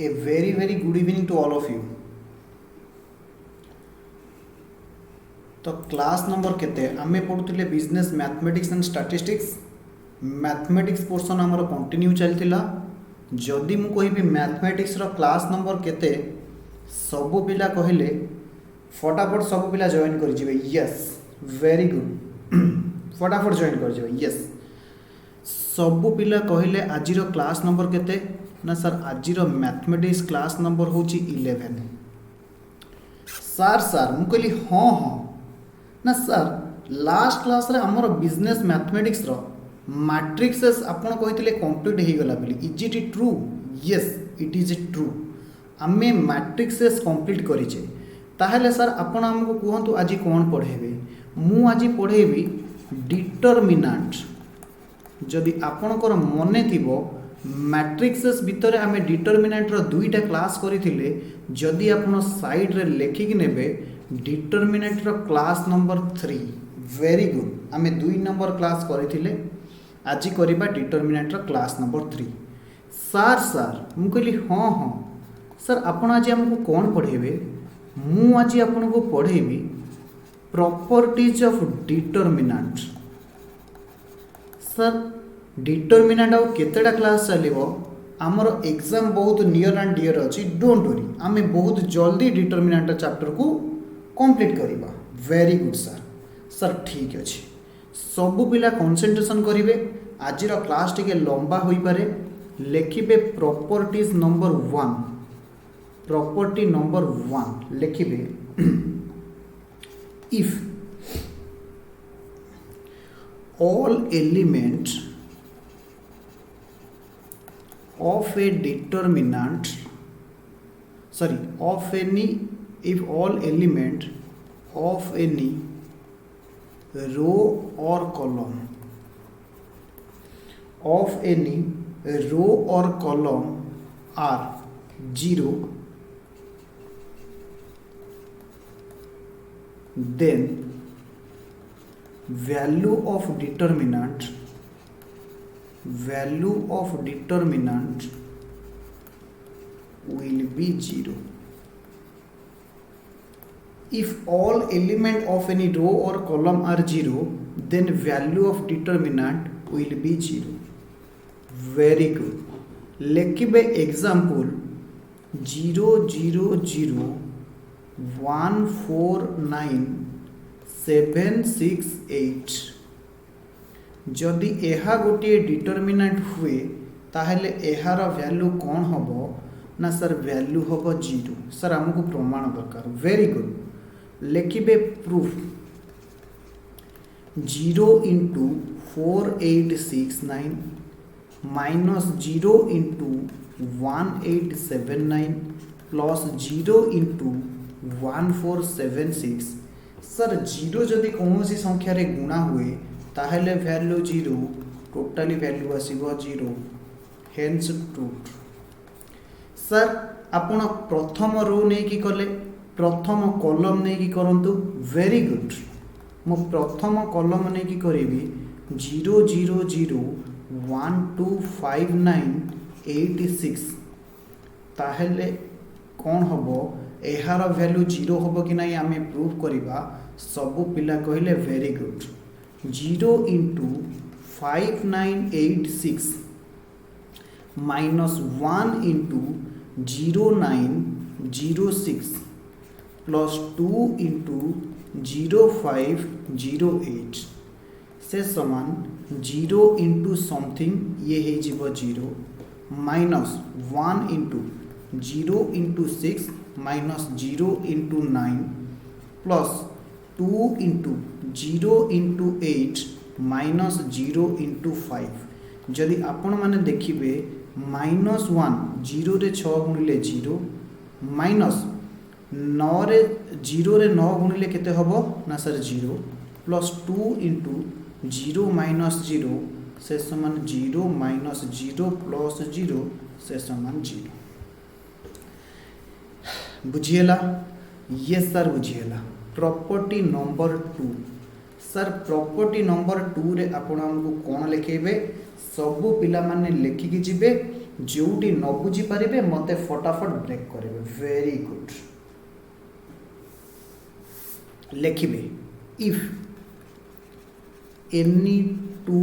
A very good evening to all of you. तो class number केते आमे पढुतिले business mathematics and statistics mathematics portion हमर continue चलतिला जदि मु कहिबी मैथमेटिक्स रो क्लास नंबर केते सब पिला कहले फटाफट सब पिला जॉइन कर जिवे यस वेरी गुड फटाफट जॉइन कर जिवे यस सब पिला कहले आज रो क्लास नंबर केते ना सर आज रो मैथमेटिक्स क्लास नंबर होची 11 सर मु कहली हाँ ना सर लास्ट क्लास रे हमर बिजनेस मैथमेटिक्स रो मैट्रिक्सेस आपण कहितले कंप्लीट हे गला बोली is it true yes it is true आमे मैट्रिक्सेस कंप्लीट करिचे ताहले सर आपण हमको कहंतु आज कोन पढेबे मु आज पढेबी डिटरमिनेंट जदि आपणकर मने थिबो मैट्रिक्सेस भितर आमे डिटरमिनेंट रो दुईटा क्लास करिथिले जदि आपण साइड रे लेखिक नेबे डिटरमिनेंट रो क्लास नंबर 3 वेरी गुड आमे 2 नंबर क्लास करिथिले आज करिबा डिटरमिनेंट रो क्लास नंबर 3 सर मु कहली हाँ सर आपण आज हमको कोन पढेबे मु आज आपण को पढेबी properties of determinant sir determinant आउ केतेटा क्लास चलिबो आमर एग्जाम बहुत नियर एंड डियर अछि डोंट वरी आमे बहुत जल्दी डिटरमिनेंट चैप्टर को कंप्लीट करिबा वेरी गुड सर ठीक अछि सब पिला कंसंट्रेशन करिवे आज रो क्लास टिके लंबा होई पारे लेखिबे प्रॉपर्टीज नंबर 1 प्रॉपर्टी नंबर 1 लेखिबे if all element of a determinant of any if all element of any row or column of any row or column are 0 then value of determinant will be 0 if all element of any row or column are 0 then value of determinant will be 0 very good लेखिबे example 0 0 0 1 4 9 7 6 8 जदि एहा गोटे determinant हुए ताहले एहार value कौन हबो ना sir value हबो 0 sir हमको प्रमाण दरकार very good लेखिबे proof 0 into 4869 minus 0 into 1879 plus 0 into 1476 sir 0 जदि कौन सी संख्या रे गुणा हुए ताहले वैल्यू 0 टोटली वैल्यू आसीबो 0 हेंस ट्रूथ सर आपण प्रथम रो नै की कले प्रथम कॉलम नै की करंतु वेरी गुड मो प्रथम कॉलम नै की करिवि 0 0 0 1 2 5 9 86 ताहले कौन हबो एहार वैल्यू 0 हबो कि नहीं आमे प्रूव करिबा सब पिला कहले very good 0 into 5986 minus 1 into 0906 plus 2 into 0508 से समान 0 into something ये है जीवो 0 minus 1 into 0 into 6 minus 0 into 9 plus 2 into 0 into 8 minus 0 into 5 जदि आपण माने देखिबे -1 0 रे 6 गुणिले 0 माइनस 9 रे 0 रे 9 गुणिले केते हबो ना सर 0 प्लस 2 into 0 minus 0 से समान 0 minus 0 plus 0 से समान 0 बुझिएला यस सर बुझिएला property number 2 sir property number 2 रे आपण हमको कोन लिखेबे सब पिला माने लेखि कि जिबे जोटी न बुझी पारे मते फटाफट ब्रेक करेंगे। Very good. लिखिए if any two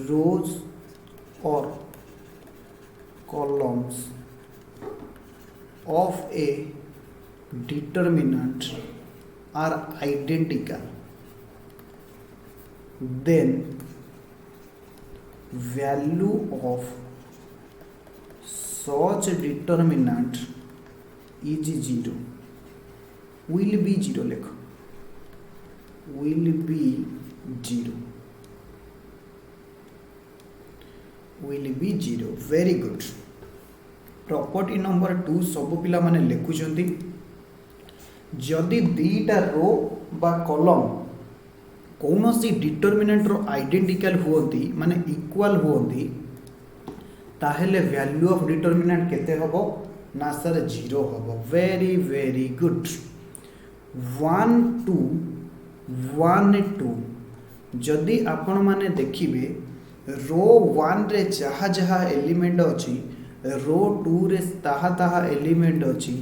rows or columns of a determinant are identical, then value of such determinant is 0 will be 0 लिखो will be 0 will be 0 very good। Property number 2 सब पिला माने लिखुचंती जदि दीटा रो बा कॉलम कौनसी डिटरमिनेंट रो identical होती माने इक्वल होती ताहेले वैल्यू ऑफ डिटरमिनेंट केते हबो ना सर 0 हबो। Very very good. 1 2 1 2 जदि आपण माने देखिबे रो 1 रे जहा जहा एलिमेंट अछि रो 2 रे ताहा ताहा एलिमेंट अछि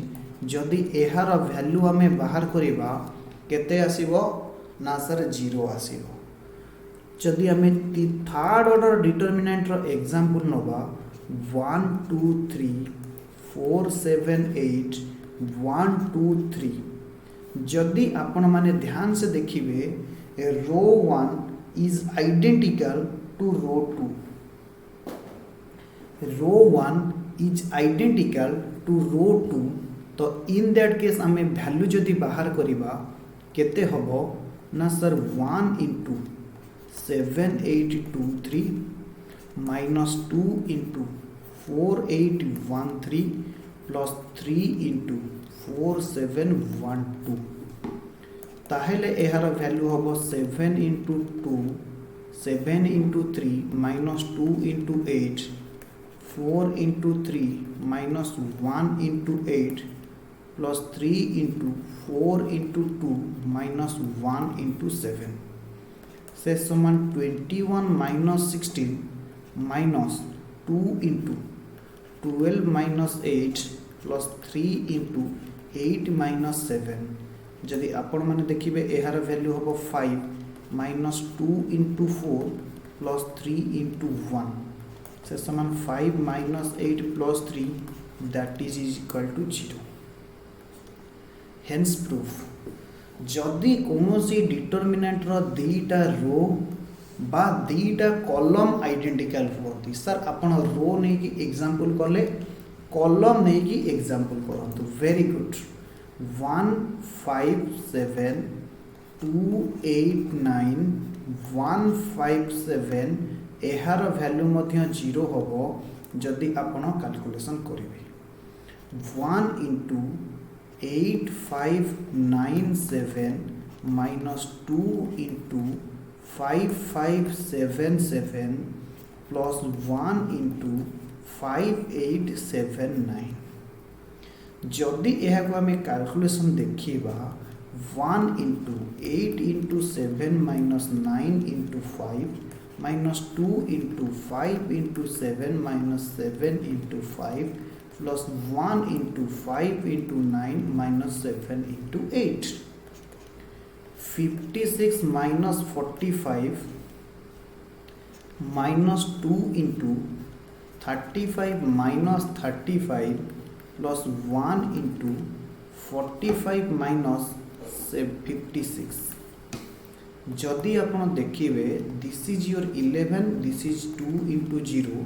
जदि एहार वैल्यू हमें बाहर करिबा केते आसीबो ना सर 0 आसीबो। जदि हमें थर्ड ऑर्डर डिटरमिनेंट रो एग्जांपल नबा 1 2 3 4 7 8 1 2 3 जदि आपण माने ध्यान से देखिबे रो 1 is identical to row 2 row 1 is identical to row 2 तो in that case हमें वैल्यू जदि बाहर करिबा केते हबो ना sir 1 into 7 8 2 3 minus 2 into 4 8 1 3 plus 3 into 4 7 1 2 ताहेले एहार value हबो 7 into 2 7 into 3 minus 2 into 8 4 into 3 minus 1 into 8 plus 3 into 4 into 2 minus 1 into 7 से समान 21 minus 16 minus 2 into 12 minus 8 plus 3 into 8 minus 7 जदि आपण माने देखिबे एहार वैल्यू हबो 5 minus 2 into 4 plus 3 into 1 से समान 5 minus 8 plus 3 that is equal to 0। hence proof जदि कौनसी डिटरमिनेंट रो दीटा रो बा दीटा कॉलम आइडेंटिकल होती सर आपण रो नहीं कि एग्जांपल कले कॉलम नहीं कि एग्जांपल करंतु। Very good. 1 5 7 2 8 9 1 5 7 एहार वैल्यू मध्य 0 होबो जदि आपण कैलकुलेशन करिवे। 1 into 8 5 9 7 minus 2 into 5 5 7 7 plus 1 into 5 8 7 9 जदि यह को हमें कैलकुलेशन देखिबा 1 into 8 into 7 minus 9 into 5 minus 2 into 5 into 7 minus 7 into 5 plus 1 into 5 into 9 minus 7 into 8 56 minus 45 minus 2 into 35 minus 35 plus 1 into 45 minus 56 जदि आपण देखिए this is your 11 this is 2 into 0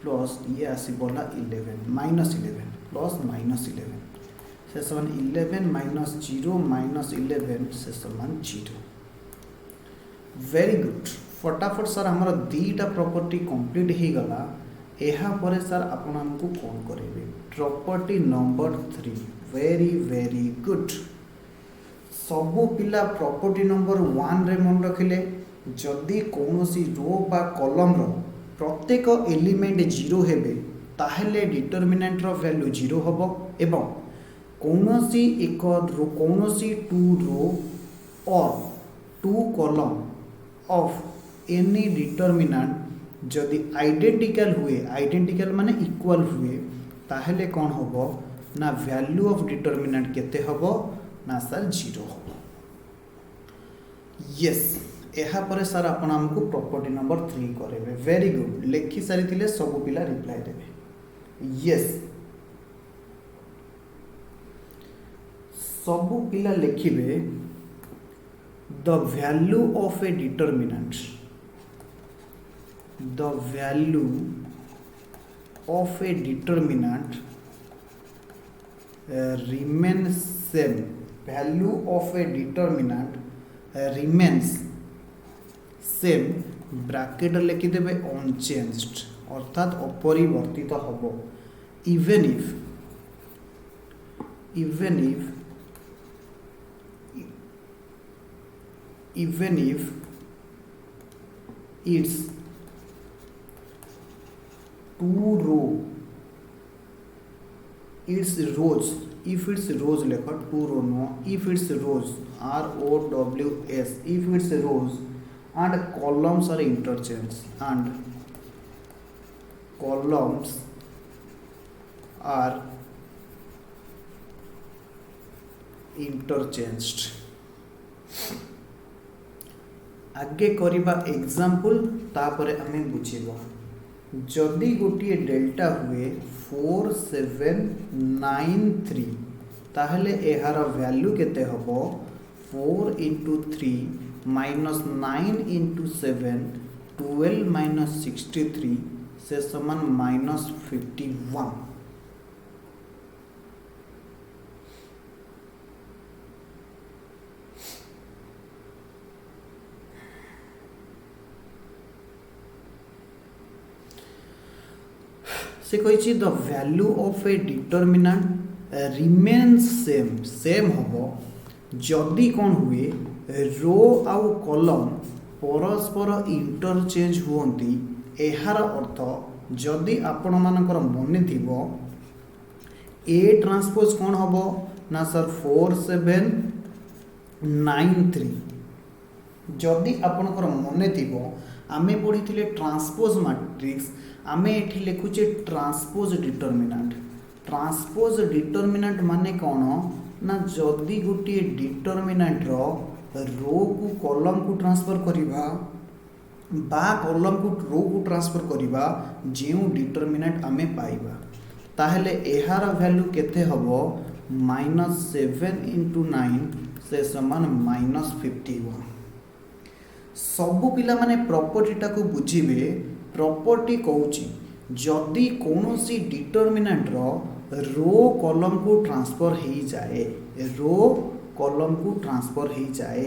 plus ये आसीबला 11 minus 11 plus minus 11 से समान 11 minus 0 minus 11 से समान 0। Very good. फटाफट sir हमर दीटा प्रॉपर्टी कंप्लीट ही गला। एहा परे सर आपण हमको कौन करेबे property number 3। Very very good. सबु पिला प्रॉपर्टी नंबर 1 रे मन रखिले जदि कौनसी रो बा कॉलम रो प्रत्येक एलिमेंट 0 हेबे ताहेले डिटरमिनेंट रो वैल्यू 0 होबो एवं कौनसी एक रो कौनसी 2 रो और 2 कॉलम ऑफ एनी डिटरमिनेंट जदि आइडेंटिकल हुए, आइडेंटिकल माने इक्वल हुए, ताहले कौन होबो ना वैल्यू ऑफ डिटरमिनेंट केते होबो ना सर 0 होबो। यस, ଏହା ପରେ ସାର୍ ଆପଣ ଆମକୁ ପ୍ରପର୍ଟି ନମ୍ବର 3 କରେଇବେ। ଭେରି ଗୁଡ୍, ଲେଖି ସାରିଥିଲେ ସବୁ ପିଲା ରିପ୍ଲାଏ ଦେବେ। यस, सबु पिला लिखिबे the value of a determinant, the value of a determinant remain same, value of a determinant remains same, bracket लिखिदेवे अनचेंज्ड अर्थात अपरिवर्तित हबो। Even if it's two row, it's rows, if it's rows lekha two row no, if it's rows ROWS, if it's rows and columns are interchanged, and columns are interchanged। आगे करिबा example, तापर आमे बुझिबा। जदि गोटे delta हुए 4793 ताहले एहार value केते हबो 4 into 3 minus 9 into 7 12 minus 63 से समान minus 51। से कही the value of a determinant remains same, same होबो जदि कौन हुए रो आउ कॉलम परस्पर इंटरचेंज हुअंती। एहार अर्थ जदि आपण मानकर मने थिबो ए ट्रांसपोज कौन होबो ना सर 4793। जदि आपणकर मने थिबो आमे पढ़ी ट्रांसपोज मैट्रिक्स, आमे एठी लिखुचे ट्रांसपोज डिटरमिनेंट। ट्रांसपोज डिटरमिनेंट माने कौन ना जदि गोटे डिटरमिनेंट रो को कॉलम को ट्रांसफर करिबा बा कॉलम को रो को ट्रांसफर करिबा जेउ डिटरमिनेंट आमे पाइबा, ताहले एहार वैल्यू केते हबो -7 into 9 से समान -51। सबु पिला माने प्रॉपर्टी टाको बुझिबे। प्रॉपर्टी कहूची जदि कौनसी डिटरमिनेंट रो कॉलम को ट्रांसफर हो जाए, रो कॉलम को ट्रांसफर हो जाए,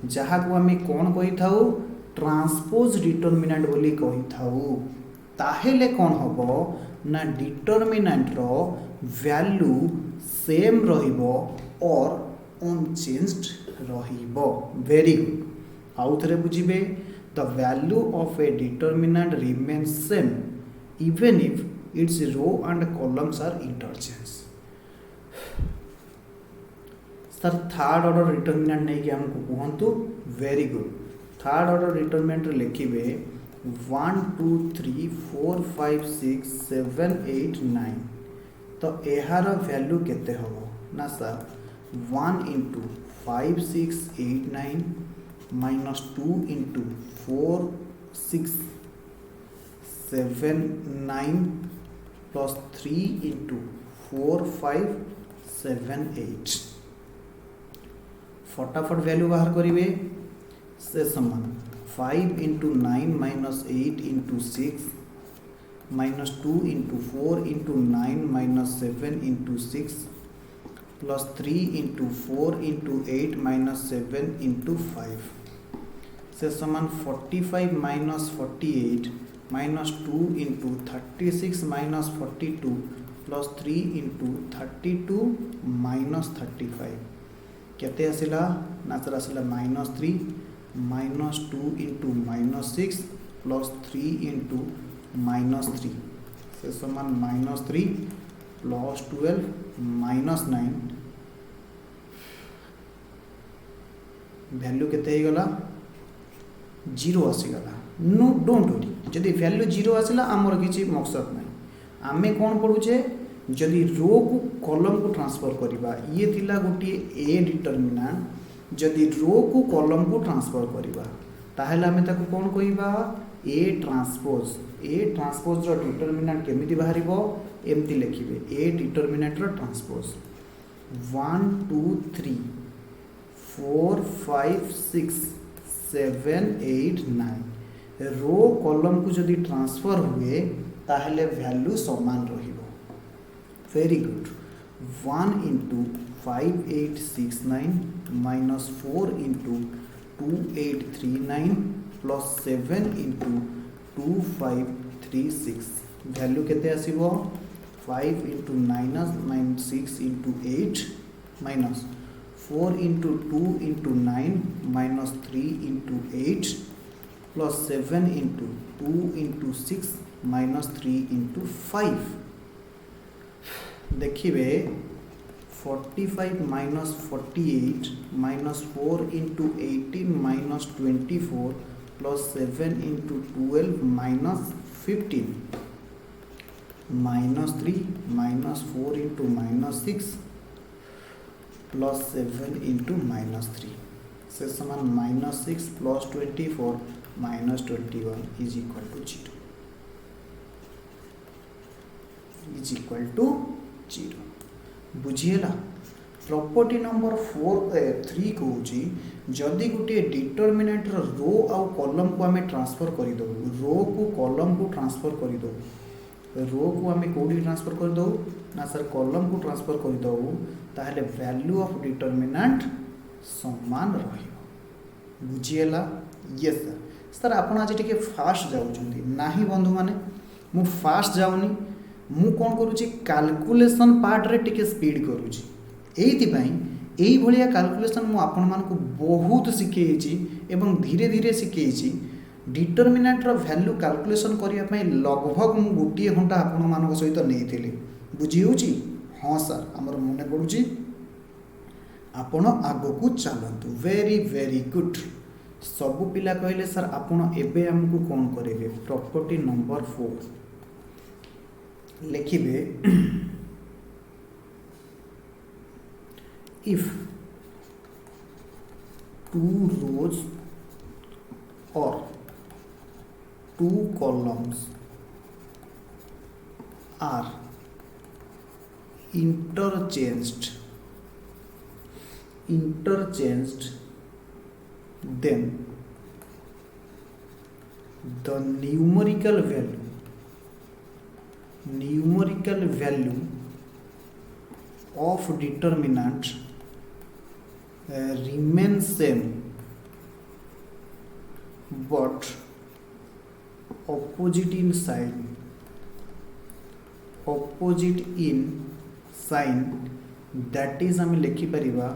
जहाँ को आमे कौन कही थाउ ट्रांसपोज डिटरमिनेंट बोली कही थाउ, ताहेले कौन हबो ना डिटरमिनेंट रो वैल्यू सेम रहिबो और अनचेंज्ड रहिबो। वेरी गुड, आउ थरे बुझिबे the value of a determinant remains same even if its row and columns are interchanged। Sir third order determinant नहीं कि हमको कहतु। Very good, third order determinant लिखिबे 1 2 3 4 5 6 7 8 9। तो एहार वैल्यू केते हबो ना sir 1 into 5 6 8 9 minus 2 into 4 6 7 9 plus 3 into 4 5 7 8। फटाफट वैल्यू बाहर करिवे से समान 5 into 9 minus 8 into 6 minus 2 into 4 into 9 minus 7 into 6 plus 3 into 4 into 8 minus 7 into 5 से समान 45 minus 48 minus 2 into 36 minus 42 plus 3 into 32 minus 35 केते आसिला ना sir आसिला -3 minus 2 into -6 plus 3 into -3 से समान -3 plus 12 minus 9 वैल्यू केते ही गला 0 आसीगला। नो डोंट वरी, जदि value 0 आसला आमर किसी मकसद ना आमे कौन पढ़ुचे जदि रो को कॉलम को ट्रांसफर करवा ये थिला गोटे ए डिटरमिनेंट जदि रो को कॉलम को ट्रांसफर करवा ताहले आमे ताको कौन कहबा ए ट्रांसपोज रो डिटरमिनेंट केमिति बाहरिबो एमती लिखिबे ए डिटरमिनेंट रो ट्रांसपोज 1 2 3 4 5 6 7 8 9 रो कॉलम को जदि ट्रांसफर हुए ताहले वैल्यू समान रहिबो very good 1 into 5869 minus 4 into 2839 plus 7 into 2536 value केते आसीबो 5 into 6 into 8 minus 4 into 2 into 9 minus 3 into 8 plus 7 into 2 into 6 minus 3 into 5 देखिए 45 minus 48 minus 4 into 18 minus 24 plus 7 into 12 minus 15 minus 3 minus 4 into minus 6 plus 7 into minus 3 से समान minus 6 plus 24 minus 21 is equal to 0 is equal to 0 बुझीला property number 3 कहूँ जदि गोटे determinant रो आउ column को आम ट्रांसफर करदे रो को कॉलम को ट्रांसफर करदे रो को आम कौटी ट्रांसफर करदे ना सर कॉलम को ट्रांसफर करदे ताहले वैल्यू ऑफ डिटरमिनेंट समान रहिबो बुझीला यस सर आपण आज टिके फास्ट जाउछंती नाही बंधु माने मु फास्ट जाउनी मु कौन करुच्ची कैलकुलेशन पार्ट रे टिके स्पीड करुच्ची एई भलिया कैलकुलेशन मु आपण मानकु बहुत शिखेइची एवं धीरे धीरे शिखेइची डिटरमिनेंट रो वैल्यू कैलकुलेशन करिया पई लगभग मु गोटे घंटा आपण मानक सहित नेइथिली बुझी होची हां सर हमर मने पडुची आपण आगो को चलंतु वेरी वेरी गुड सब पिला कहले सर आपण एबे हमकु कोन करेबे property number 4 लिखिबे if 2 rows or 2 columns are interchanged then the numerical value of determinant remains same but opposite in sign that is हम लिखि परिबा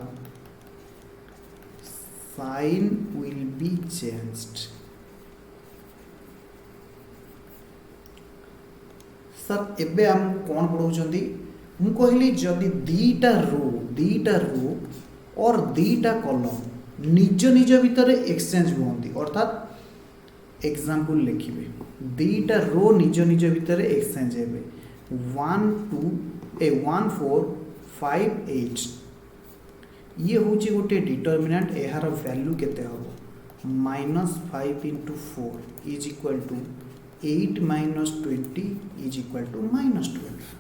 sign will be changed sir एबे हम कौन पढ़ाऊँगी मु कहली जदि दीटा रो और दीटा कॉलम निज निज भितर एक्सचेंज होती अर्थात एग्जांपल लिखिबे दीटा रो निज निज भितर एक्सचेंज हेबे 1 4 5 8 ये होची गोटे डिटरमिनेंट एहार वैल्यू केते हबो -5 into 4 is equal to 8 minus 20 is equal to -12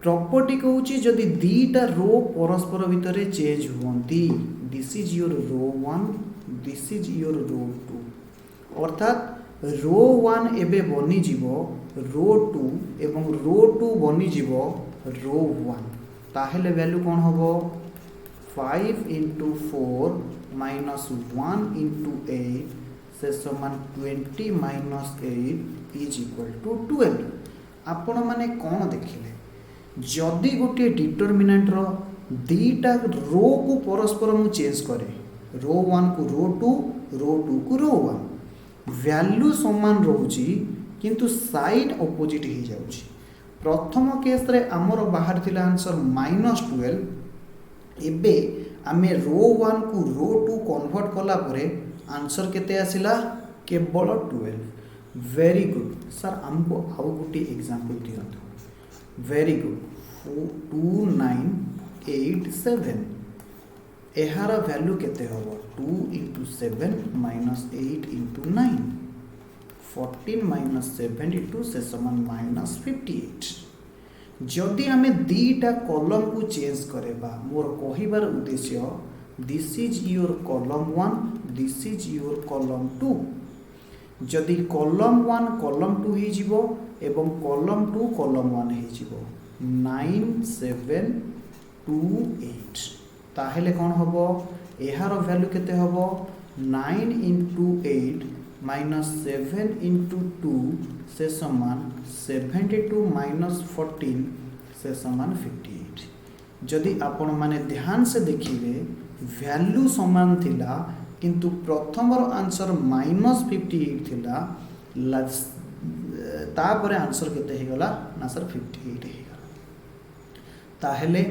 property कहूँ जदि दीटा रो परस्पर भितर चेंज होती this is your row 1 this is your row 2 अर्थात रो 1 एबे बनी जीवो रो 2 एवं रो 2 बनी जीवो रो 1 ताहेले वैल्यू कौन होबो 5 into 4 minus 1 into 8 से समान 20 minus 8 is equal to 12 आपण माने कौन देखिले जदि गोटे डिटरमिनेंट रो दीटा रो को परस्पर मु चेंज करे रो 1 को रो 2 रो 2 को रो 1 वैल्यू समान रोची किंतु साइड ऑपोजिट ही जाउची प्रथम केस रे हमर बाहर थिला आंसर -12 एबे आमे रो 1 को रो 2 कन्वर्ट कला परे आंसर केते आसिला केवल 12 वेरी गुड सर आमको आउ गोटे एग्जांपल दियंतु वेरी गुड 2987 एहार वैल्यू केते होबो 2 into 7 minus 8 into 9 14 minus 72 से समान minus 58 जदि आमे दीटा कॉलम को चेंज करेबा मोर कहिबार उद्देश्य this is your column 1 this is your column 2 जदि कॉलम 1 कॉलम 2 ही जीवो एवं कॉलम 2 कॉलम 1 ही जीवो 9 7 2 8 ताहेले कौन होबो एहार वैल्यू केते होबो 9 into 8 minus 7 into 2 से समान 72 minus 14 से समान 58 जदि आपण माने ध्यान से देखिबे वैल्यू समान थिला किंतु प्रथम आंसर -58 थिला तापर आंसर केते हे गला ना सर 58 हे गला ताहेले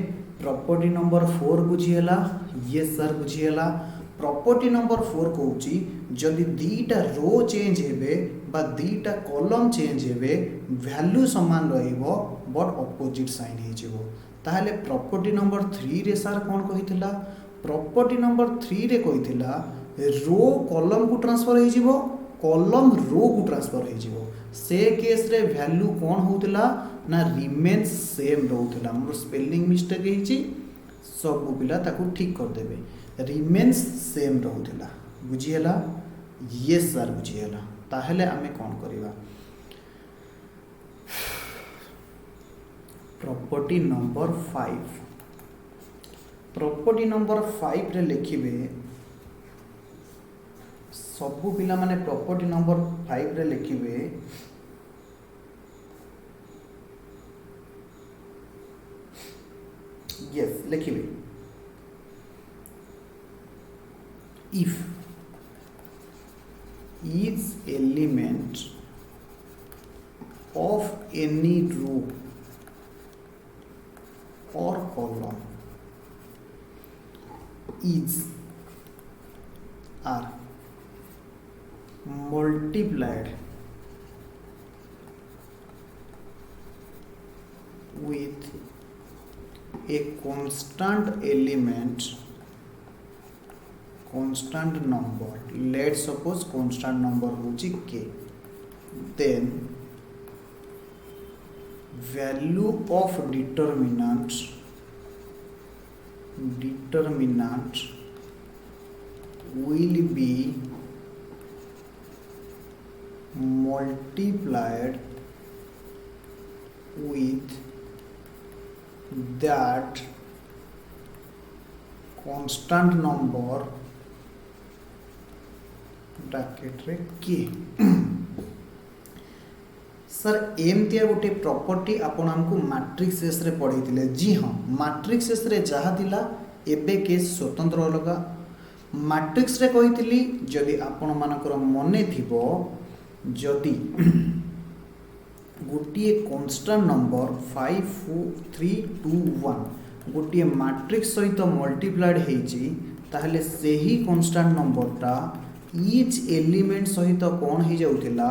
प्रॉपर्टी नंबर 4 बुझीला यस सर बुझीला प्रॉपर्टी नंबर 4 कहूची जदि दीटा रो चेंज हेबे बा दीटा कॉलम चेंज हेबे वैल्यू समान रहिबो बट ऑपोजिट साइन हे जेबो ताहेले प्रॉपर्टी नंबर 3 रे सर कोन कहितला प्रॉपर्टी नंबर 3 रे कहितला रो कॉलम को ट्रांसफर हे जेबो कॉलम रो को ट्रांसफर हे जेबो से केस रे वैल्यू कोन होतला ना रिमेन्स सेम रहउतला मोर स्पेलिंग मिस्टेक हेची सब पिला ताकू ठीक कर देबे रिमेन्स सेम रहउतला बुझियला यस सर बुझियला ताहेले आमे कोन करिवा प्रॉपर्टी नंबर 5 प्रॉपर्टी नंबर 5 रे लिखिबे सबु पिला माने प्रॉपर्टी नंबर 5 रे लिखिबे yes लिखिबे if each element of any row or column is are multiplied with a constant element constant number let's suppose constant number होची k then value of determinant will be multiplied with that constant number bracket रे के sir एमतिया गोटे property आपण हमको matrix S रे पढ़ाई जी हाँ matrix S रे जहाँ थिला एबे केस स्वतंत्र अलगा मैट्रिक्स रे कही जदि आपण मानकर मने थिबो जदि गोटे कांस्टेंट नंबर 5 4 3 2 1 गोटे मैट्रिक्स सहित मल्टीप्लाइड हेची ताहले सेही कांस्टेंट नंबरटा ईच एलिमेंट सहित कौन हो जाउथिला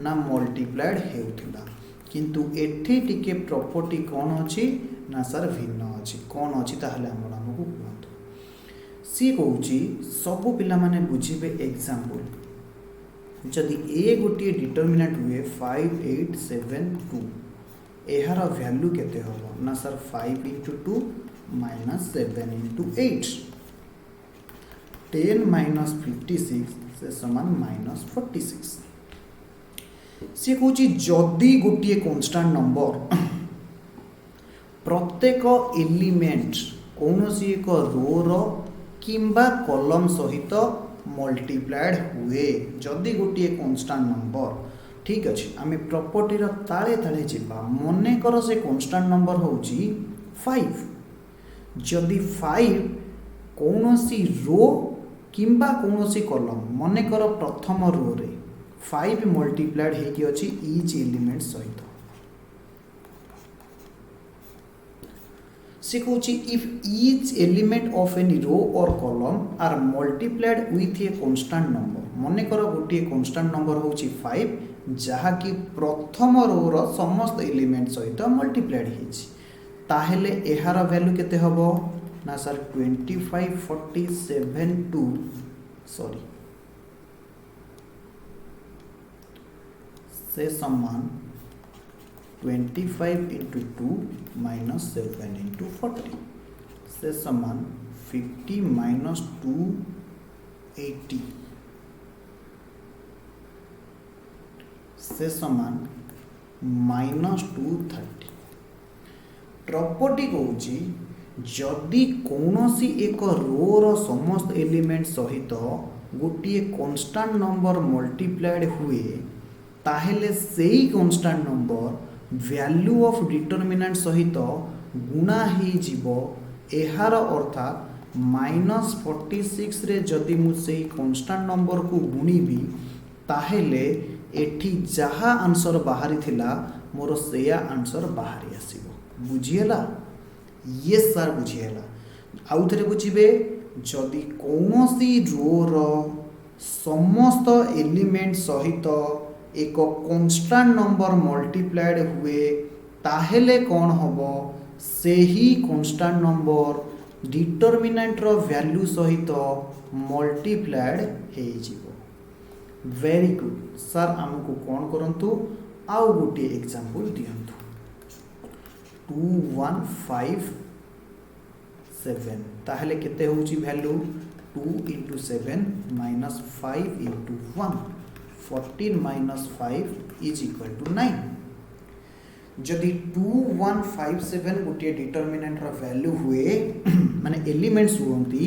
ना मल्टीप्लाइड हेउथिला किंतु एठी टिके प्रॉपर्टी कौन अछि ना सर भिन्न अछि कौन अछि ताहले हमको कहंतु सी कहूची सब पिला माने बुझिबे एग्जांपल जदि ए गोटे डिटरमिनेंट हुए 5 8 7 2 एहार वैल्यू केते होबो ना sir 5 into 2 minus 7 into 8 10 minus 56 से समान -46 सी कहूची जदि गोटे कांस्टेंट नंबर प्रत्येक एलिमेंट कौनसी एक रो रो किंबा कॉलम सहित मल्टीप्लाइड हुए जदि गोटे कांस्टेंट नंबर ठीक अच्छे आम प्रॉपर्टी ताले ताले जीवा मने कर से कांस्टेंट नंबर होची 5 जदि 5 कौनसी रो किंबा कौनसी कॉलम मने कर प्रथम रो रे 5 मल्टीप्लाइड हेकी अछि ईच एलिमेंट सहित से कहूची if each element of any row और column are multiplied with a constant number मनेकर गोटे कन्स्टांट नंबर हूँ 5 जहाँकि प्रथम रोर समस्त एलिमेंट सहित मल्टीप्लाइड होताहेले यार वैल्यू केते हबो ना सर 25 47 टू सॉरी से समान 25 इंटू 2 माइनस 7 इंटू 40 से समान 50 माइनस 280 से समान माइनस 230 प्रॉपर्टी कहूँ जदि कौनसी एक रोर समस्त एलिमेंट सहित गोटे कांस्टेंट नंबर मल्टीप्लाइड हुए ताहेले सेही constant number value of determinant सहित गुणा ही जीवो एहार अर्थात माइनस 46 रे जदि मु सेही कांस्टेंट नंबर को गुणीबी ताहेले एठी जहा आंसर बाहरी थिला मोर सेया आंसर बाहरी आसीबो बुझिएला ये सर बुझिएला आउ थरे बुझिबे जदि कौनसी रोर समस्त एलिमेंट सहित एक कांस्टेंट नंबर मल्टीप्लाइड हुए ताहेले कौन हबो सेही कांस्टेंट नंबर डिटरमिनेंट रो वैल्यू सहित मल्टीप्लाइड हे जीवो वेरी गुड सर आमको कौन करंतु आउ गोटे एग्जांपल दियंतु 2157 ताहले केते होची value 2 into 7 minus 5 into 1 14 minus 5 is equal to 9 जदि 2157 गोटे डिटरमिनेंट रो वैल्यू हुए माने एलिमेंट्स हुंती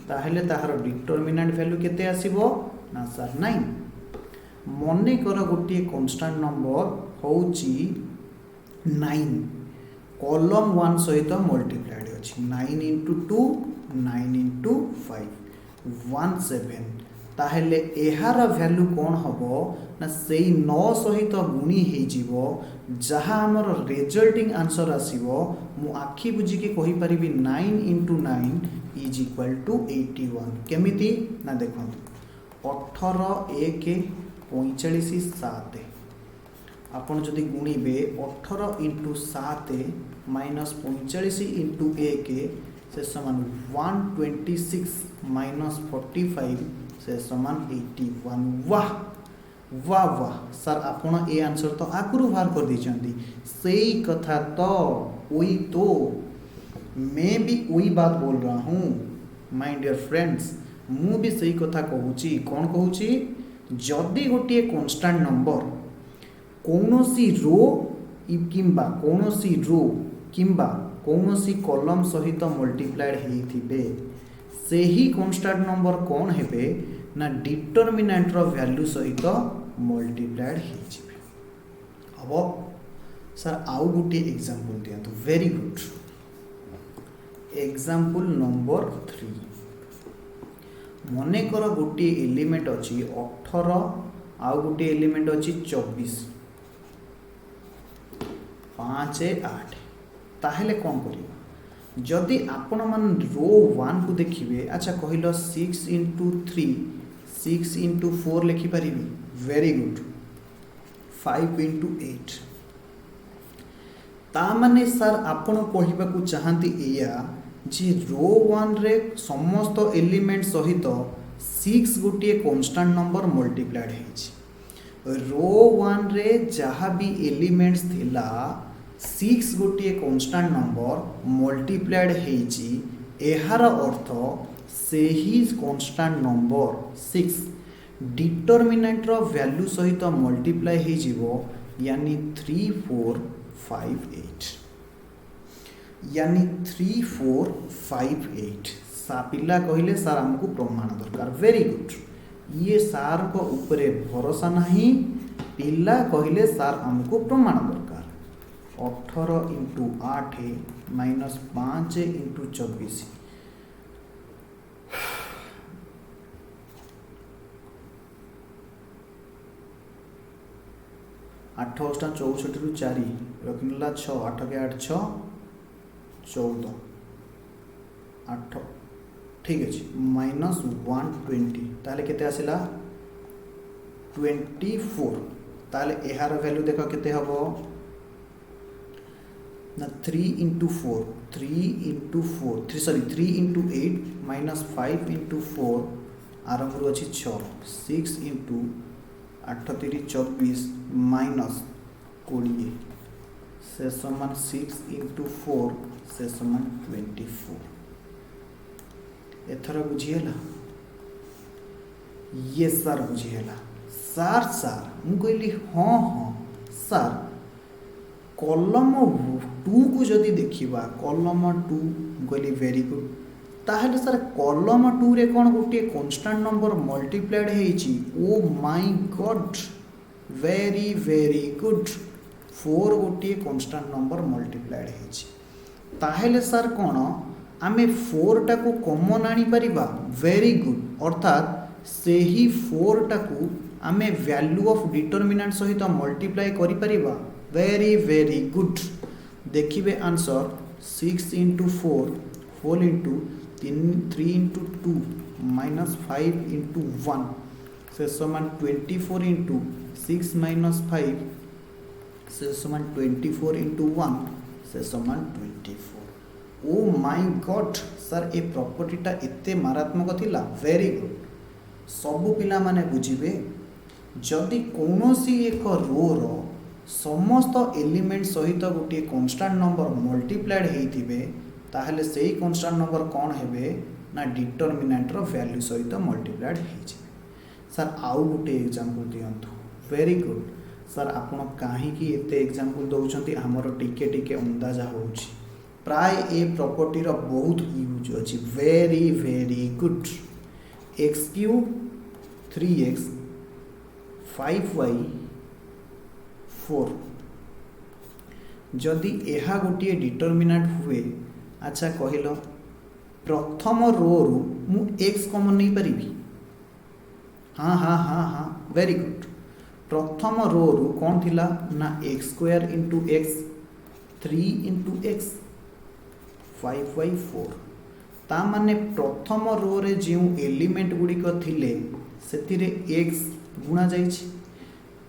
ताहले ताहार डिटरमिनेंट वैल्यू केते आसीबो ना सर 9 मने कर गोटे कांस्टेंट नंबर होची 9 कॉलम 1 सहित मल्टीप्लाइड अछि 9 into 2 9 into 5 17 ताहेले एहार वैल्यू कौन हबो ना सेई 9 सहित गुणी हे जीवो जहा हमर रिजल्टिंग आंसर आसीबो मु आखि बुझी के कहि परिबी 9 into 9 is equal to 81 केमिति ना देखंतु 18 1 45 7 आपण जदि गुणीबे 18 इंटू 7 माइनस 45 इंटू 1 से समान 126 माइनस 45 से समान 81 वाह वाह वाह सर आपण ए आंसर तो आगुरु बाहर कर दी सही कथा तो वही तो मैं भी वही बात बोल रहा हूँ माय डियर फ्रेंड्स मु भी सही कथा कहूची कौन कहूची जदि गोटे कांस्टेंट नंबर कौनसी रो किंबा कौनसी रो किंबा कौनसी कॉलम सहित मल्टीप्लाइड हेथिबे सेही कांस्टेंट नंबर कौन हेबे ना डिटरमिनेंट रो वैल्यू सहित मल्टीप्लाइड हेजिबे अब सर आउ गोटे एग्जांपल दियंतु वेरी गुड एग्जांपल नंबर 3 मने कर गोटे एलिमेंट अछि 18 आउ गोटे एलिमेंट अछि 24 5 8 ताहेले कौन करिबा जदि आपण मान रो 1 को देखिबे अच्छा कहिलो 6 into 3 6 into 4 लिखि परिबी वेरी गुड 5 into 8 ता माने सर आपण कहिबा को चाहंती एया जे रो 1 रे समस्त एलिमेंट सहित 6 गोटे कांस्टेंट नंबर मल्टीप्लाइड हेछि रो 1 रे जहाँ भी एलिमेंट्स थिला 6 गोटे कांस्टेंट नंबर मल्टीप्लाइड हेछि एहार अर्थ सेही कांस्टेंट नंबर 6 डिटरमिनेंट रो वैल्यू सहित मल्टीप्लाई हे जिवो यानी 3458 यानी 3458 सा पिला कहिले सर हमको प्रमाण दरकार वेरी गुड ये सार को ऊपर भरोसा नहीं पिला कहिले सर हमको प्रमाण दरकार 18 into 8 माइनस 5 into 24 8 8 64 रु 4 रखिनला 6 8 के 8 6 14 8 ठीक अछि माइनस 120 ताले केते आसिला 24 ताले एहार वैल्यू देख केते हबो ना 3 into 4 3 into 8 minus 5 into 4 आरंभ अच्छी 6 into 8 3 24 minus 20 से समान 6 into 4 से समान 24 एथर बुझीगला ये सर बुझीगला सर मु कहली हाँ हाँ सर कॉलम 2 को जदि देखिबा कॉलम 2 कहली वेरी गुड ताहले सर कॉलम 2 रे कोन गोटे कांस्टेंट नंबर मल्टीप्लाइड हेची ओ my God very very good 4 गोटे कांस्टेंट नंबर मल्टीप्लाइड हेची ताहले सर कोन आमे 4 टा को कॉमन आनी परिबा वेरी गुड अर्थात से ही 4 टा को आमे वैल्यू ऑफ डिटरमिनेंट सहित मल्टीप्लाई करि परिबा वेरी वेरी गुड देखिबे answer 6 into 4 whole into 3 into 2 minus 5 into 1 से समान 24 into 6 minus 5 से समान 24 into 1 से समान 24 ओ माय गॉड सर ए प्रॉपर्टीटा एते मारात्मक थिला वेरी गुड सबु पिला माने बुझिबे जदि कोनोसी एक रो रो समस्त एलिमेंट सहित गोटे कांस्टेंट नंबर मल्टीप्लाइड हेइथिबे ताहले सेही कांस्टेंट नंबर कोन हेबे ना डिटरमिनेंट रो वैल्यू सहित मल्टीप्लाइड हेइछे सर आउ गोटे एग्जांपल दियंतु वेरी गुड सर आपण काहे की एते एग्जांपल दउछंती हमरो टिके टिके अंदाजा होउछि प्राय ए प्रॉपर्टी रो बहुत यूज अछि very very good x³ 3x 5y 4 जदि एहा गोटे डिटरमिनेंट हुए अच्छा कहलो प्रथम रो रु मु x कॉमन नहीं परिबी हाँ हाँ हाँ हाँ वेरी गुड प्रथम रो रु कौन थिला ना x² into x 3 into x 5y4 ता माने प्रथम रो रे जो एलिमेंट गुड़िक थिले सेतिरे x गुणा जाइछि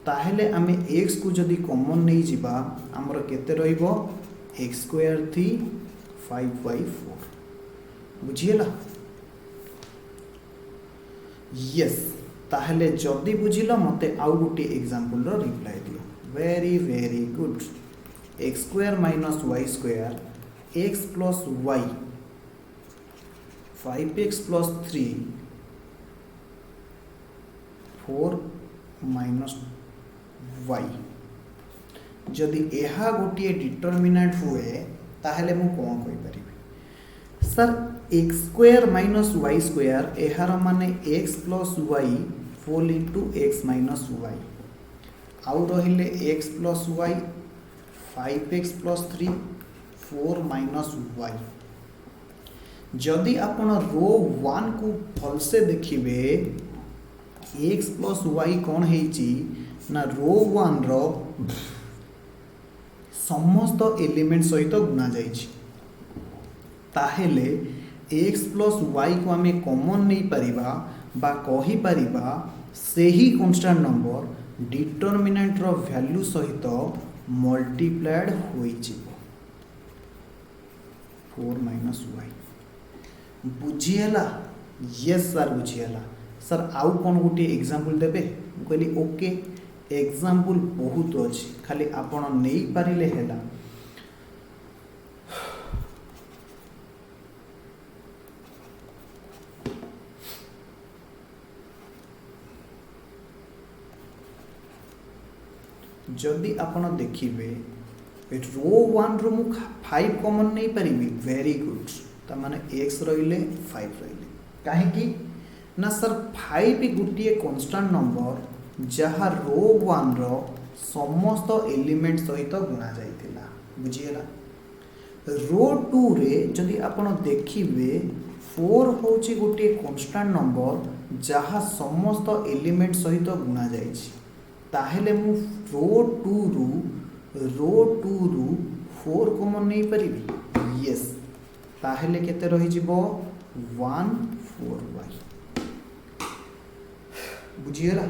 ताहेले आमे x को जदि कॉमन नहीं जिबा हमर केते रहिबो x² थी 5y4 बुझियला यस ताहेले जदि बुझिलो मते आउ गुटी एग्जांपल रो रिप्लाई दियो very very good x² minus y² x plus y 5x plus 3 4 minus y जदि एहा गोटे डिटरमिनेंट हुए ताहले मु कोन कहि परिबी सर x² minus y² एहार माने x plus y whole into x minus y आउ रहिले x plus y 5x plus 3 4 minus y जदि आपण रो 1 को भल से देखिबे x plus y कोन हेची ना रो 1 रो समस्त एलिमेंट सहित गुणा जाइछि ताहेले x plus y को हमें कॉमन नहीं परिबा बा कहि परिबा सेही कांस्टेंट नंबर डिटरमिनेंट रो वैल्यू सहित मल्टीप्लाइड होई जिवो 4 minus y बुझिएला यस सर बुझिएला सर आउ कौन गोटे एग्जांपल देबे कहली ओके एग्जांपल बहुत अछि खाली आपण नहीं पारिले हेला जदि आपण देखिबे रो 1 रो मु 5 कॉमन नहीं पारिबी वेरी गुड ता माने x रहिले 5 रहिले काहे की ना सर 5 गुटिए कांस्टेंट नंबर जहा रो 1 रो समस्त एलिमेंट सहित गुणा जाइतिला बुझिएला रो 2 रे जदि आपण देखिबे 4 होची गुटिए कांस्टेंट नंबर जहा समस्त एलिमेंट सहित गुणा जाइछि ताहेले मु रो 2 रु 4 कॉमन नहीं परिबी यस ताहेले केते रहि जिवो 1 4y बुझिएला